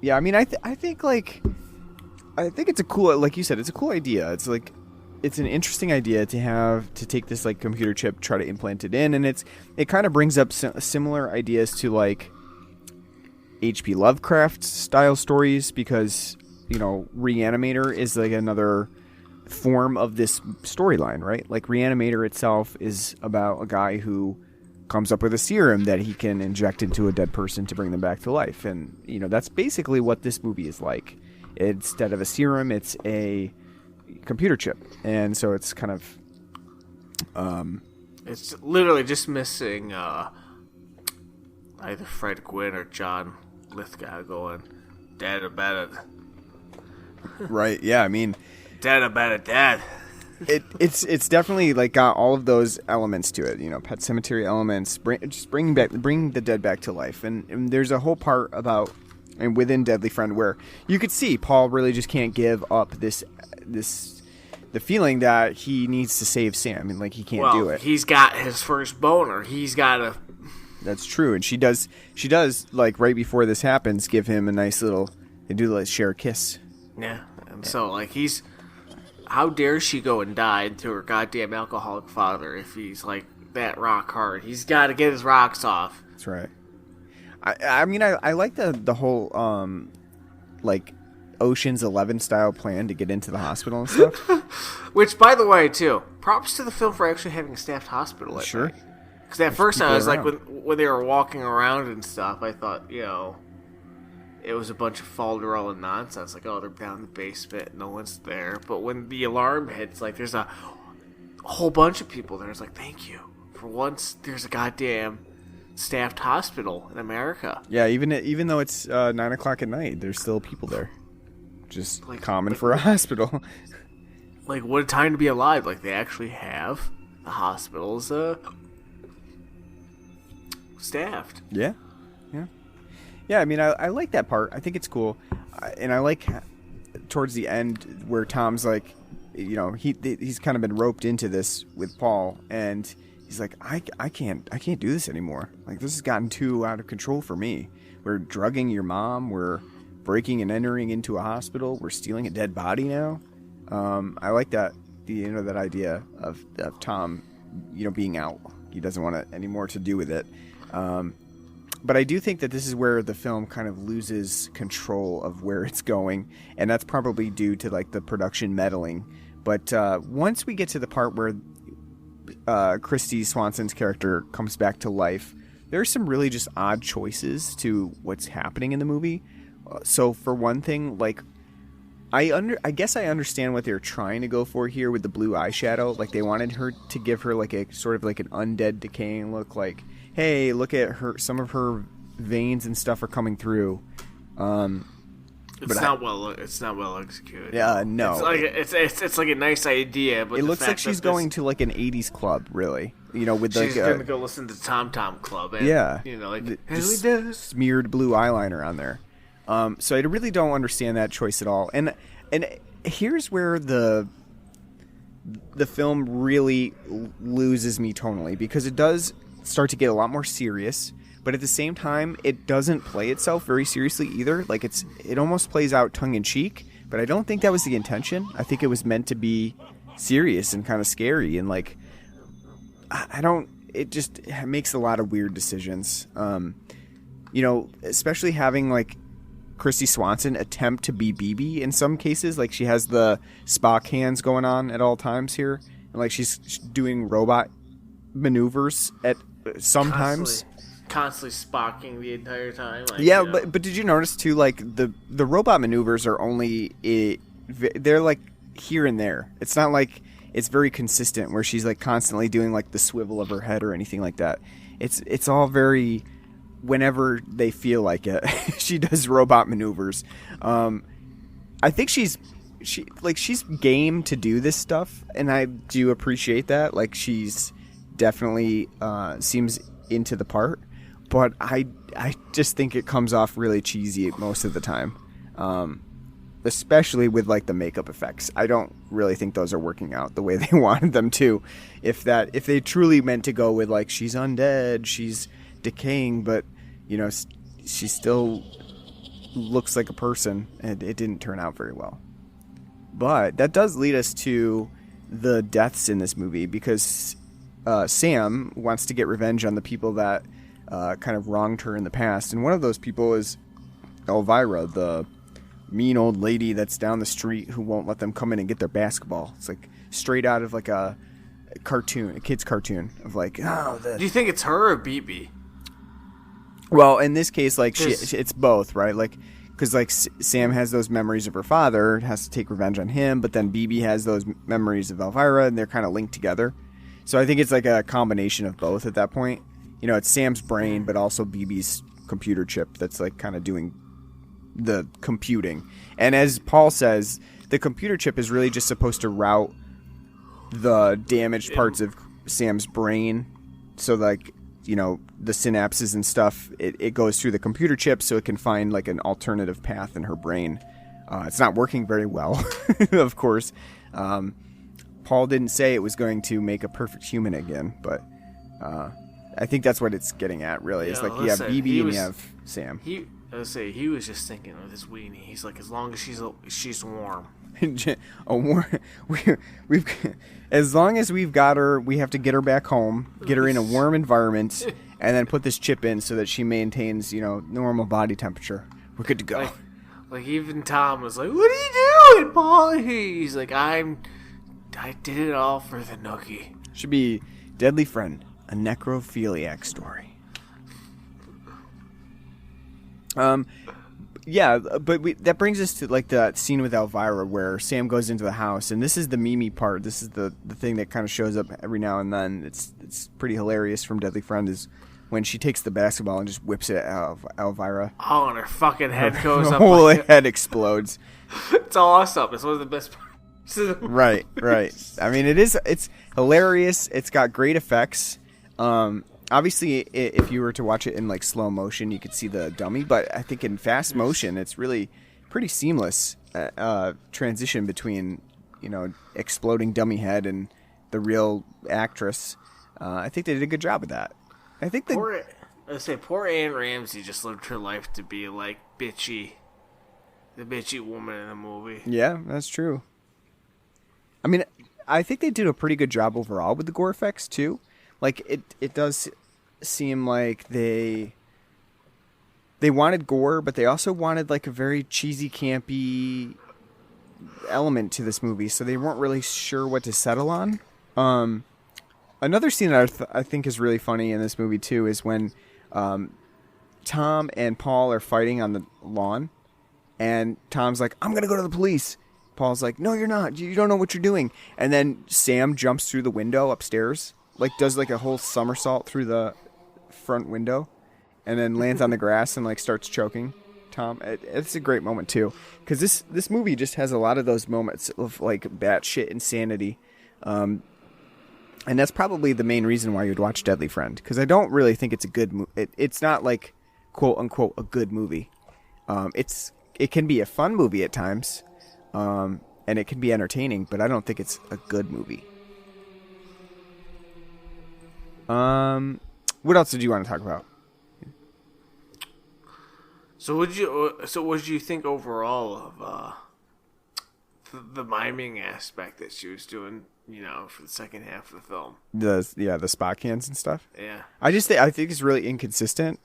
yeah, I mean, I think it's a cool, like you said, it's a cool idea. It's like, it's an interesting idea to take this like computer chip, try to implant it in, and it kind of brings up similar ideas to like H.P. Lovecraft style stories, because Reanimator is like another form of this storyline, right? Like Reanimator itself is about a guy who comes up with a serum that he can inject into a dead person to bring them back to life, and that's basically what this movie is like. Instead of a serum, it's a computer chip, and so it's kind of it's literally just missing either Fred Gwynn or John Lithgow going dead embedded. Right. Yeah, I mean, dead embedded dead. It's definitely like got all of those elements to it, Pet Sematary elements, bring the dead back to life, and there's a whole part about, and within Deadly Friend, where you could see Paul really just can't give up the feeling that he needs to save Sam, and like he can't do it. He's got his first boner. He's got to. That's true, and she does like right before this happens give him a nice little. They do like share a kiss. Yeah, and so like he's. How dare she go and die to her goddamn alcoholic father if he's like that rock hard? He's got to get his rocks off. That's right. I mean, I like the whole like Ocean's 11 style plan to get into the hospital and stuff. Which, by the way, too, props to the film for actually having a staffed hospital at night. Because at first I was like, when they were walking around and stuff, I thought, it was a bunch of falderall and nonsense. Like, oh, they're down in the basement, no one's there. But when the alarm hits, like, there's a whole bunch of people there. It's like, thank you. For once, there's a goddamn staffed hospital in America. Yeah, even though it's 9 o'clock at night, there's still people there. Just like, common for a hospital. Like, what a time to be alive. Like, they actually have the hospitals staffed. Yeah. Yeah, I mean, I like that part. I think it's cool. And I like towards the end where Tom's like, he's kind of been roped into this with Paul, and he's like, I can't do this anymore. Like, this has gotten too out of control for me. We're drugging your mom. We're breaking and entering into a hospital. We're stealing a dead body now. I like that, that idea of Tom, being out. He doesn't want any more to do with it. But I do think that this is where the film kind of loses control of where it's going, and that's probably due to like the production meddling. But once we get to the part where Kristy Swanson's character comes back to life, there are some really just odd choices to what's happening in the movie. So for one thing, like I guess I understand what they're trying to go for here with the blue eyeshadow. Like they wanted her to give her like a sort of like an undead, decaying look. Like, hey, look at her. Some of her veins and stuff are coming through. It's not well executed. Yeah, no. It's like a nice idea, but it looks like she's going to like an '80s club, really. With she's like gonna go listen to Tom Tom Club. And, like just smeared blue eyeliner on there. So I really don't understand that choice at all. And here's where the film really loses me tonally, because it does start to get a lot more serious, but at the same time it doesn't play itself very seriously either. Like it almost plays out tongue in cheek, but I don't think that was the intention. I think it was meant to be serious and kind of scary, and like it just makes a lot of weird decisions. Especially having like Kristy Swanson attempt to be BB in some cases. Like, she has the Spock hands going on at all times here. And, like, she's doing robot maneuvers at sometimes. Constantly spocking the entire time. Like, yeah, but did you notice, too, like, the robot maneuvers are only... they're, like, here and there. It's not like it's very consistent where she's, like, constantly doing, like, the swivel of her head or anything like that. It's all very... Whenever they feel like it, she does robot maneuvers. I think she's game to do this stuff, and I do appreciate that. Like, she's definitely seems into the part, but I just think it comes off really cheesy most of the time, especially with like the makeup effects. I don't really think those are working out the way they wanted them to. If they truly meant to go with like she's undead, she's decaying, but you know, she still looks like a person, and it didn't turn out very well. But that does lead us to the deaths in this movie, because Sam wants to get revenge on the people that kind of wronged her in the past, and one of those people is Elvira, the mean old lady that's down the street who won't let them come in and get their basketball. It's like straight out of like a kid's cartoon of like, oh, do you think it's her or BB? Well, in this case, like it's both, right? Like, because like Sam has those memories of her father, has to take revenge on him, but then BB has those memories of Elvira, and they're kind of linked together. So I think it's like a combination of both at that point. You know, it's Sam's brain, but also BB's computer chip that's like kind of doing the computing. And as Paul says, the computer chip is really just supposed to route the damaged parts of Sam's brain, so like, you know, the synapses and stuff, it goes through the computer chip so it can find like an alternative path in her brain. It's not working very well, of course. Paul didn't say it was going to make a perfect human again, but I think that's what it's getting at, really. It's like you have BB and you have Sam. He was just thinking of his weenie. He's like, as long as she's warm. As long as we've got her, we have to get her back home, get her in a warm environment, and then put this chip in so that she maintains, you know, normal body temperature. We're good to go. Like even Tom was like, "What are you doing, Paul?" He's like, I did it all for the nookie." Should be Deadly Friend, a necrophiliac story. Yeah, but that brings us to like the scene with Elvira where Sam goes into the house, and this is the Mimi part. This is the thing that kind of shows up every now and then. It's pretty hilarious from Deadly Friend, is when she takes the basketball and just whips it at Elvira. Oh, and her fucking head goes up. Her whole head explodes. It's awesome. It's one of the best parts. Right. I mean, it's hilarious. It's got great effects. Obviously, if you were to watch it in like slow motion, you could see the dummy. But I think in fast motion, it's really pretty seamless transition between, you know, exploding dummy head and the real actress. I think they did a good job of that. I think poor Anne Ramsey just lived her life to be like the bitchy woman in the movie. Yeah, that's true. I mean, I think they did a pretty good job overall with the gore effects too. Like it does seem like they wanted gore, but they also wanted like a very cheesy, campy element to this movie, so they weren't really sure what to settle on. Another scene that I think is really funny in this movie too is when Tom and Paul are fighting on the lawn, and Tom's like, "I'm gonna go to the police." Paul's like, "No, you're not. You don't know what you're doing." And then Sam jumps through the window upstairs, like does like a whole somersault through the front window, and then lands on the grass and like starts choking Tom. It's a great moment too, because this movie just has a lot of those moments of like batshit insanity, and that's probably the main reason why you'd watch Deadly Friend, because I don't really think it's a good movie. It's not like quote unquote a good movie. It can be a fun movie at times, and it can be entertaining, but I don't think it's a good movie. What else did you want to talk about? So what did you think overall of the miming aspect that she was doing, you know, for the second half of the film? The Spock hands and stuff. Yeah. I think it's really inconsistent.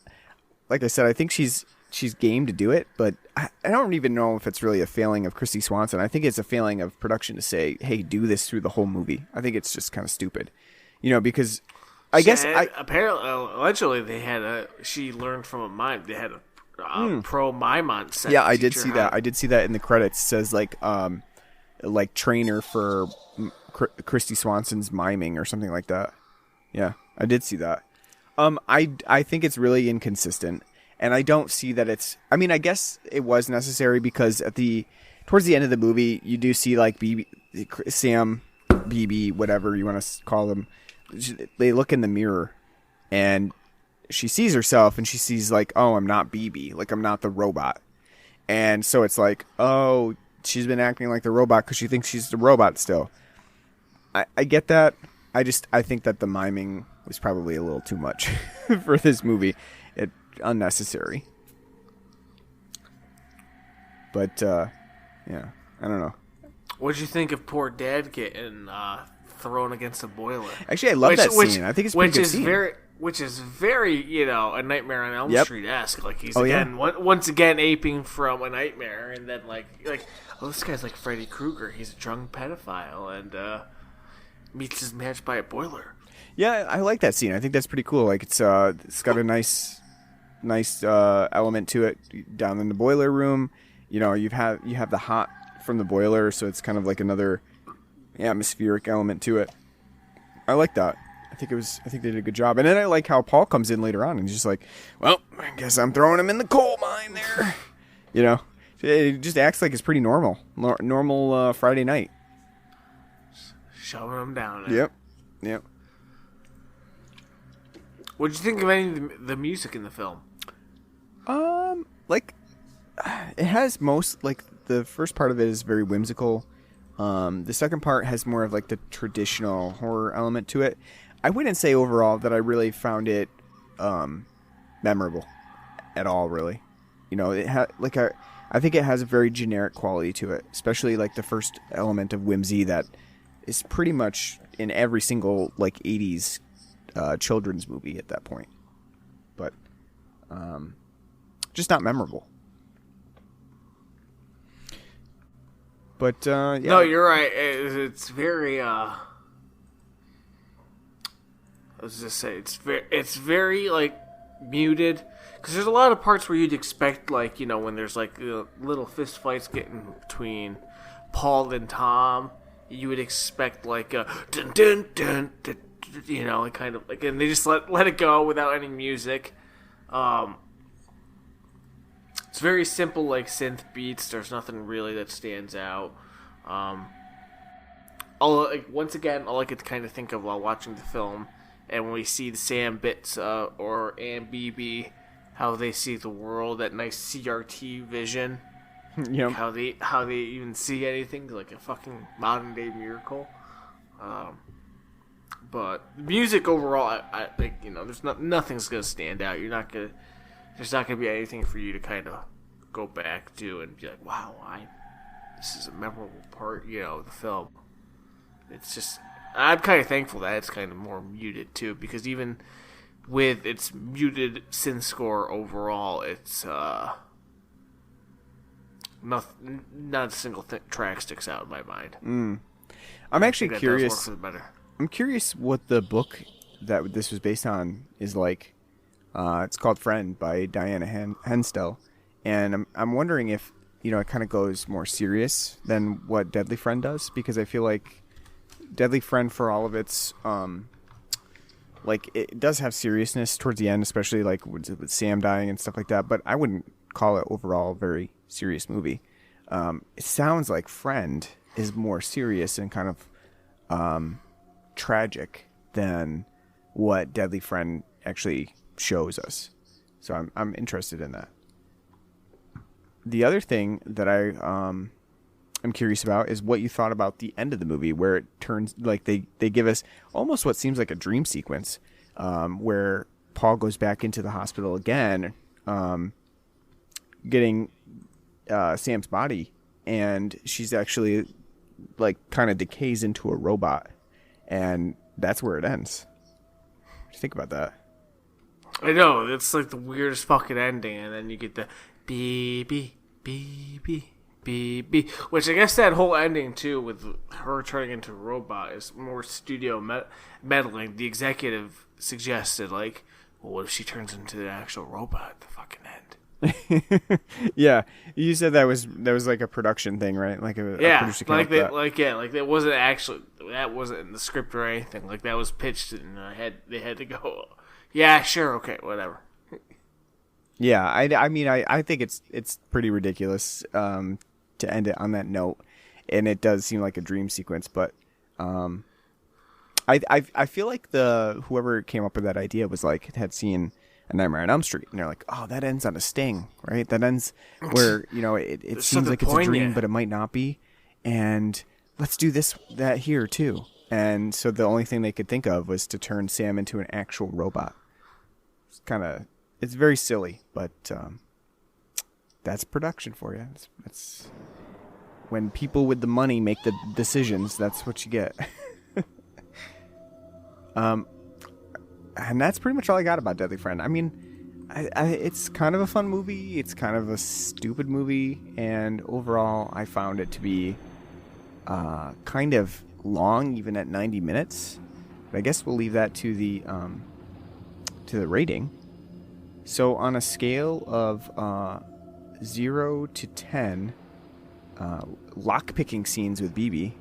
Like I said, I think she's she's game to do it, but I don't even know if it's really a failing of Kristy Swanson. I think it's a failing of production to say, "Hey, do this through the whole movie." I think it's just kind of stupid, because I guess apparently allegedly they had she learned from a mime. They had a pro mime on set. Yeah, I did see that. I did see that in the credits. It says like trainer for Kristy Swanson's miming or something like that. Yeah, I did see that. I think it's really inconsistent, and I don't see that it's. I mean, I guess it was necessary because towards the end of the movie, you do see like Sam, BB, whatever you want to call them. They look in the mirror, and she sees herself, and she sees like, oh, I'm not BB, like I'm not the robot, and so it's like, oh, she's been acting like the robot because she thinks she's the robot still. I get that. I think that the miming was probably a little too much for this movie. It unnecessary. But yeah, I don't know. What'd you think of poor Dad getting thrown against a boiler? Actually, I love that scene. I think it's a pretty good scene. Which is very, a Nightmare on Elm Street-esque. Like he's once again aping from a nightmare, and then like, oh, this guy's like Freddy Krueger. He's a drunk pedophile, and meets his match by a boiler. Yeah, I like that scene. I think that's pretty cool. Like it's got a nice element to it down in the boiler room. You have the hot from the boiler, so it's kind of like another atmospheric element to it. I like that. I think they did a good job. And then I like how Paul comes in later on and he's just like, well, I guess I'm throwing him in the coal mine there. It just acts like it's pretty normal Friday night. Shoving him down there. Yep. What did you think of any of the music in the film? It has the first part of it is very whimsical. The second part has more of like the traditional horror element to it. I wouldn't say overall that I really found it memorable at all. Really, I think it has a very generic quality to it, especially like the first element of whimsy that is pretty much in every single like 80s children's movie at that point, but just not memorable. But yeah. No, you're right. It's very. I was just say it's very like muted because there's a lot of parts where you'd expect like when there's like little fist fights getting between Paul and Tom, you would expect like a dun dun dun, dun kind of like, and they just let it go without any music. It's very simple, like synth beats. There's nothing really that stands out. Once again, all I could kind of think of while watching the film, and when we see the Sam Bits and BB, how they see the world, that nice CRT vision. Yep. How they even see anything like a fucking modern day miracle. But the music overall, I think there's nothing's gonna stand out. There's not gonna be anything for you to kind of go back to and be like, wow, this is a memorable part, of the film. It's just, I'm kind of thankful that it's kind of more muted too, because even with its muted synth score overall, it's not a single track sticks out in my mind. I'm actually curious. I'm curious what the book that this was based on is like. It's called Friend by Diana Henstel, and I'm wondering if it kind of goes more serious than what Deadly Friend does, because I feel like Deadly Friend, for all of its it does have seriousness towards the end, especially like with Sam dying and stuff like that, but I wouldn't call it overall a very serious movie. It sounds like Friend is more serious and kind of tragic than what Deadly Friend actually shows us. So I'm interested in that. The other thing that I'm curious about is what you thought about the end of the movie, where it turns like they give us almost what seems like a dream sequence, where Paul goes back into the hospital again, getting Sam's body, and she's actually like kind of decays into a robot, and that's where it ends. What do you think about that? I know, it's like the weirdest fucking ending, and then you get the beep, beep, beep, beep, beep, beep, which I guess that whole ending, too, with her turning into a robot is more studio meddling. The executive suggested, like, well, what if she turns into the actual robot at the fucking end? Yeah, you said that was like a production thing, right? Like a producer came up with that. That wasn't actually, that wasn't in the script or anything. Like, that was pitched, and they had to go, yeah, sure, okay, whatever. Yeah, I mean, I think it's pretty ridiculous to end it on that note, and it does seem like a dream sequence. But I feel like whoever came up with that idea was like had seen A Nightmare on Elm Street, and they're like, oh, that ends on a sting, right? That ends where it seems like it's a dream, but it might not be, and let's do that here too. And so the only thing they could think of was to turn Sam into an actual robot. It's very silly, but that's production for you. That's when people with the money make the decisions. That's what you get. And that's pretty much all I got about Deadly Friend. I mean, it's kind of a fun movie. It's kind of a stupid movie, and overall, I found it to be kind of long, even at 90 minutes. But I guess we'll leave that to the rating. So on a scale of 0 to 10, lock-picking scenes with BB,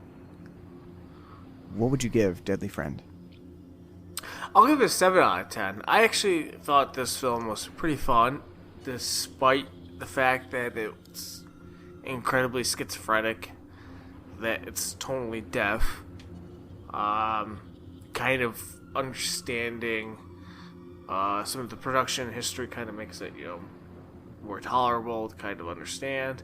what would you give Deadly Friend? I'll give it a 7 out of 10. I actually thought this film was pretty fun, despite the fact that it's incredibly schizophrenic, that it's totally deaf. Kind of understanding some of the production history kind of makes it, more tolerable to kind of understand.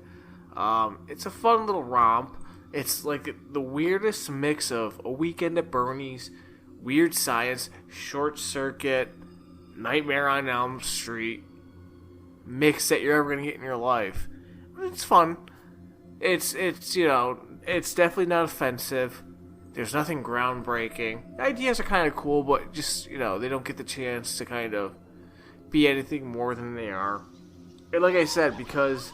It's a fun little romp. It's like the weirdest mix of A Weekend at Bernie's, Weird Science, Short Circuit, Nightmare on Elm Street mix that you're ever going to get in your life. But it's fun. It's definitely not offensive. There's nothing groundbreaking. The ideas are kind of cool, but just, they don't get the chance to kind of be anything more than they are. And like I said, because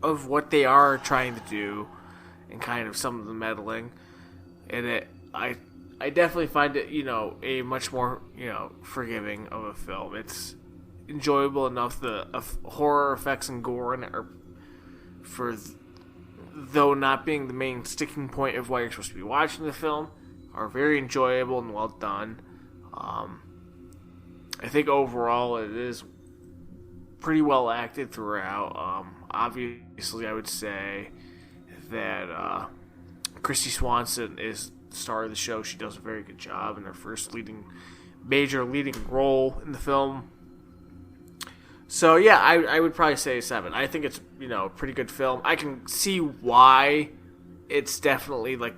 of what they are trying to do and kind of some of the meddling in it, I definitely find it, a much more, forgiving of a film. It's enjoyable enough. The horror effects and gore in it are, though not being the main sticking point of why you're supposed to be watching the film, are very enjoyable and well done. I think overall it is pretty well acted throughout. Obviously, I would say that Kristy Swanson is the star of the show. She does a very good job in her first major leading role in the film. So yeah, I would probably say 7. I think it's a pretty good film. I can see why it's definitely like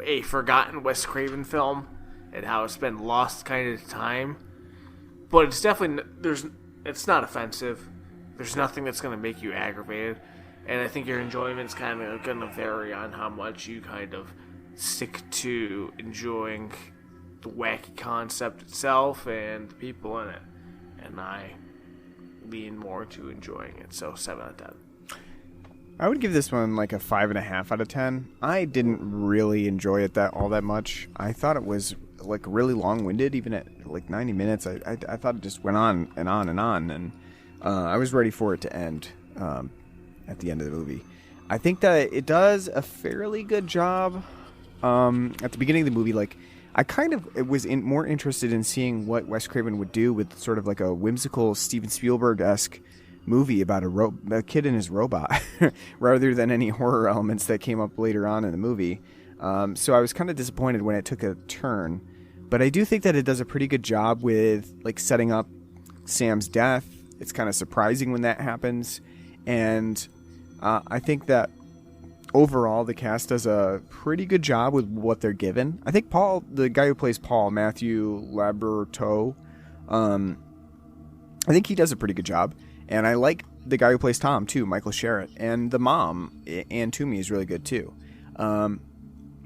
a forgotten Wes Craven film and how it's been lost kind of time. But it's definitely it's not offensive. There's nothing that's going to make you aggravated, and I think your enjoyment's kind of going to vary on how much you kind of stick to enjoying the wacky concept itself and the people in it. And I lean more to enjoying it, so 7 out of 10. I would give this one like a 5.5 out of 10. I didn't really enjoy it all that much. I thought it was like really long-winded, even at like 90 minutes. I thought it just went on and on and on, and I was ready for it to end at the end of the movie. I think that it does a fairly good job at the beginning of the movie. Like, I kind of was more interested in seeing what Wes Craven would do with sort of like a whimsical Steven Spielberg-esque movie about a kid and his robot, rather than any horror elements that came up later on in the movie. So I was kind of disappointed when it took a turn. But I do think that it does a pretty good job with like setting up Sam's death. It's kind of surprising when that happens. And I think that overall the cast does a pretty good job with what they're given. I think Paul, the guy who plays Paul, Matthew Laberteau, I think he does a pretty good job. And I like the guy who plays Tom too, Michael Sherritt. And the mom, Ann Toomey, is really good too.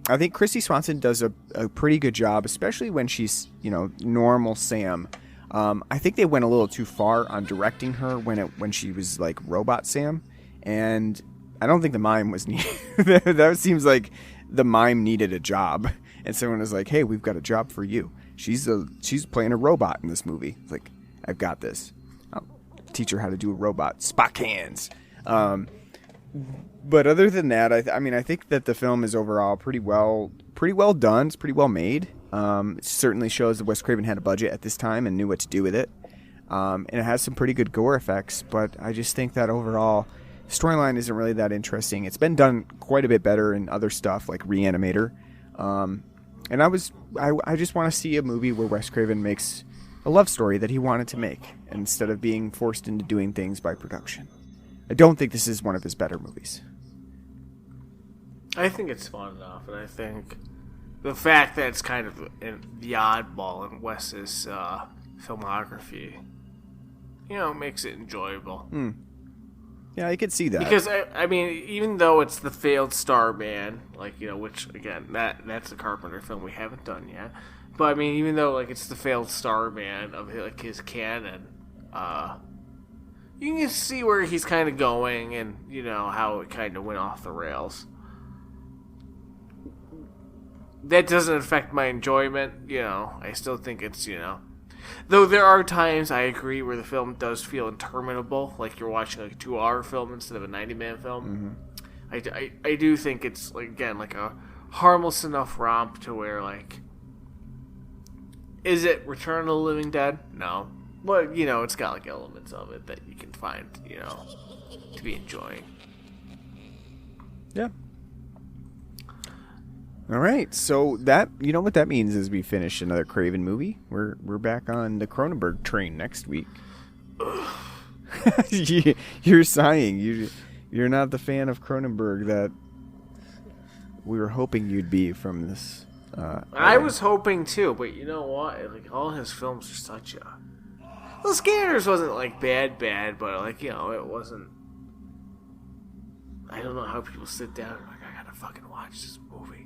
I think Kristy Swanson does a pretty good job, especially when she's, normal Sam. I think they went a little too far on directing her when she was like Robot Sam, and I don't think the mime was needed. That seems like the mime needed a job, and someone was like, "Hey, we've got a job for you. She's playing a robot in this movie." It's like, I've got this. I'll teach her how to do a robot. Spock hands. But other than that, I mean, I think that the film is overall pretty well done. It's pretty well made. It certainly shows that Wes Craven had a budget at this time and knew what to do with it. And it has some pretty good gore effects, but I just think that overall storyline isn't really that interesting. It's been done quite a bit better in other stuff like Reanimator. And I just want to see a movie where Wes Craven makes a love story that he wanted to make instead of being forced into doing things by production. I don't think this is one of his better movies. I think it's fun enough, and I think the fact that it's kind of the oddball in Wes's filmography, makes it enjoyable. Yeah, I could see that. Because, I mean, even though it's the failed Starman, which, again, that's a Carpenter film we haven't done yet. But, I mean, even though, it's the failed Starman of, his canon, you can see where he's kind of going and, how it kind of went off the rails. That doesn't affect my enjoyment, I still think it's, Though there are times, I agree, where the film does feel interminable, like you're watching a 2-hour film instead of a 90-minute film. Mm-hmm. I do think it's, again, a harmless enough romp to where, is it Return of the Living Dead? No. But, it's got, elements of it that you can find, to be enjoying. Yeah. All right, so that what that means is we finish another Craven movie. We're back on the Cronenberg train next week. You're sighing. You're not the fan of Cronenberg that we were hoping you'd be from this. I was hoping too, but you know what? All his films are such a. Well, Scanners wasn't bad, but it wasn't. I don't know how people sit down and I gotta fucking watch this movie.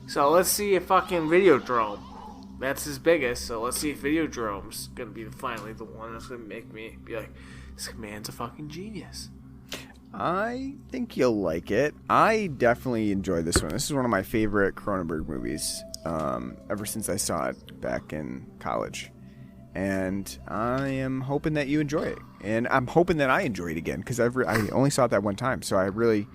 So let's see if fucking Videodrome. That's his biggest, so let's see if Videodrome's gonna be finally the one that's gonna make me be like, this man's a fucking genius. I think you'll like it. I definitely enjoyed this one. This is one of my favorite Cronenberg movies ever since I saw it back in college. And I am hoping that you enjoy it. And I'm hoping that I enjoy it again, because I only saw it that one time, so I really,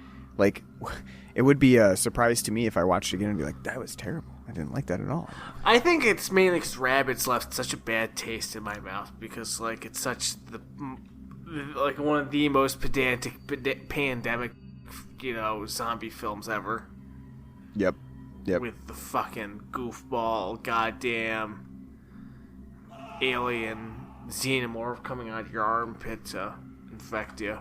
it would be a surprise to me if I watched it again and be like, that was terrible. I didn't like that at all. I think it's mainly because Rabbids left such a bad taste in my mouth because, it's such one of the most pedantic pandemic, zombie films ever. Yep. With the fucking goofball, goddamn alien xenomorph coming out of your armpit to infect you.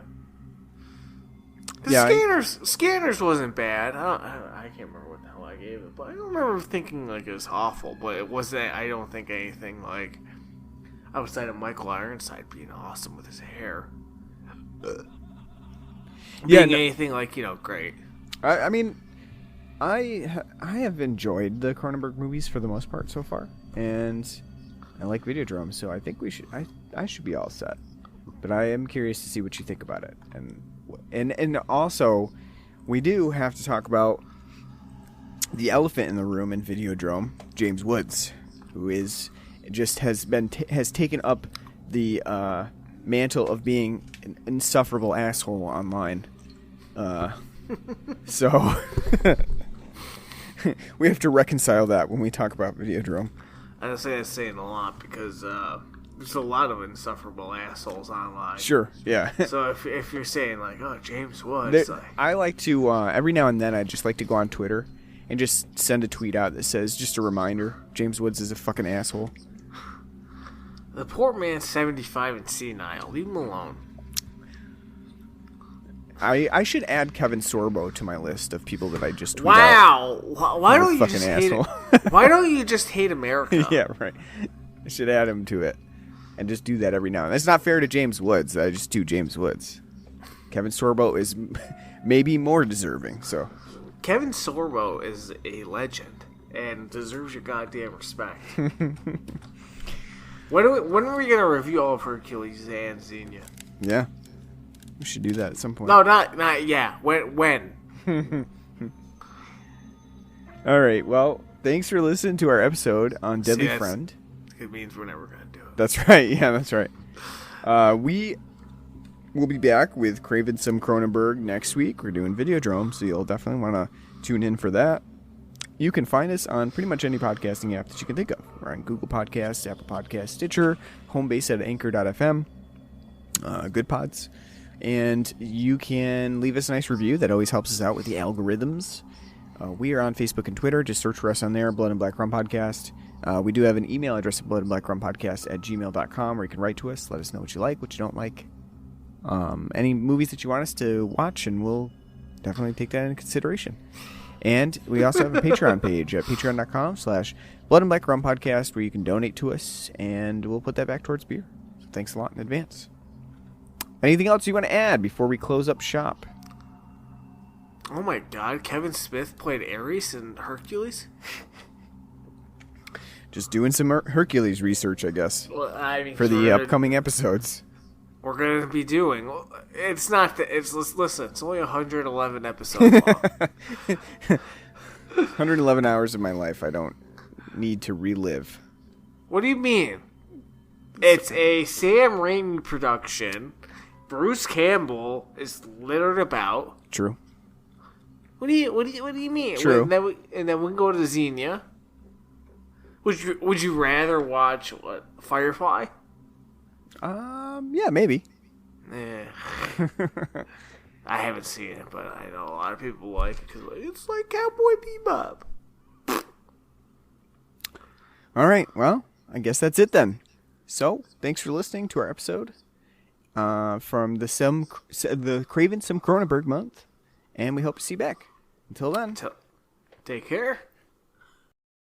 Scanners wasn't bad. I can't remember what the hell I gave it, but I don't remember thinking it was awful. But it wasn't. I don't think anything outside of Michael Ironside being awesome with his hair. Anything great. I mean, I have enjoyed the Cronenberg movies for the most part so far, and I like Videodrome, so I think I should be all set. But I am curious to see what you think about it, and also we do have to talk about the elephant in the room in Videodrome, James Woods, who has taken up the mantle of being an insufferable asshole online. So we have to reconcile that when we talk about Videodrome. I don't say that's saying a lot because there's a lot of insufferable assholes online. Sure, yeah. So if you're saying James Woods, I like to every now and then I just like to go on Twitter and just send a tweet out that says, just a reminder, James Woods is a fucking asshole. The poor man's 75 and senile. Leave him alone. I should add Kevin Sorbo to my list of people that I just tweet out. Wow! Why don't you just asshole. Why don't you just hate America? Yeah, right. I should add him to it and just do that every now and then. It's not fair to James Woods that I just do James Woods. Kevin Sorbo is maybe more deserving. So Kevin Sorbo is a legend and deserves your goddamn respect. When are we gonna review all of Hercules and Xenia? Yeah. We should do that at some point. No, not yeah. When? All right. Well, thanks for listening to our episode on Deadly Friend. It means we're never gonna do it. That's right. Yeah, that's right. We will be back with Craven some Cronenberg next week. We're doing Videodrome, so you'll definitely want to tune in for that. You can find us on pretty much any podcasting app that you can think of. We're on Google Podcasts, Apple Podcasts, Stitcher, home base at anchor.fm, Good Pods. And you can leave us a nice review. That always helps us out with the algorithms. We are on Facebook and Twitter. Just search for us on there, Blood and Black Rum Podcast. We do have an email address at bloodandblackrumpodcast@gmail.com where you can write to us. Let us know what you like, what you don't like. Any movies that you want us to watch, and we'll definitely take that into consideration. And we also have a Patreon page at patreon.com/bloodandblackrumpodcast where you can donate to us, and we'll put that back towards beer. So thanks a lot in advance. Anything else you want to add before we close up shop? Oh my God! Kevin Smith played Ares in Hercules. Just doing some Hercules research, I guess, Well, I mean, for the upcoming episodes. We're gonna be doing. It's not that. Listen. It's only 111 episodes long. 111 hours of my life I don't need to relive. What do you mean? It's a Sam Raimi production. Bruce Campbell is littered about. True. What do you mean? True. And then we can go to Xenia. Would you rather watch what, Firefly? Yeah, maybe. Eh. I haven't seen it, but I know a lot of people like it because it's like Cowboy Bebop. All right, well, I guess that's it then. So, thanks for listening to our episode from the Craven some Cronenberg month, and we hope to see you back. Until then, Take care.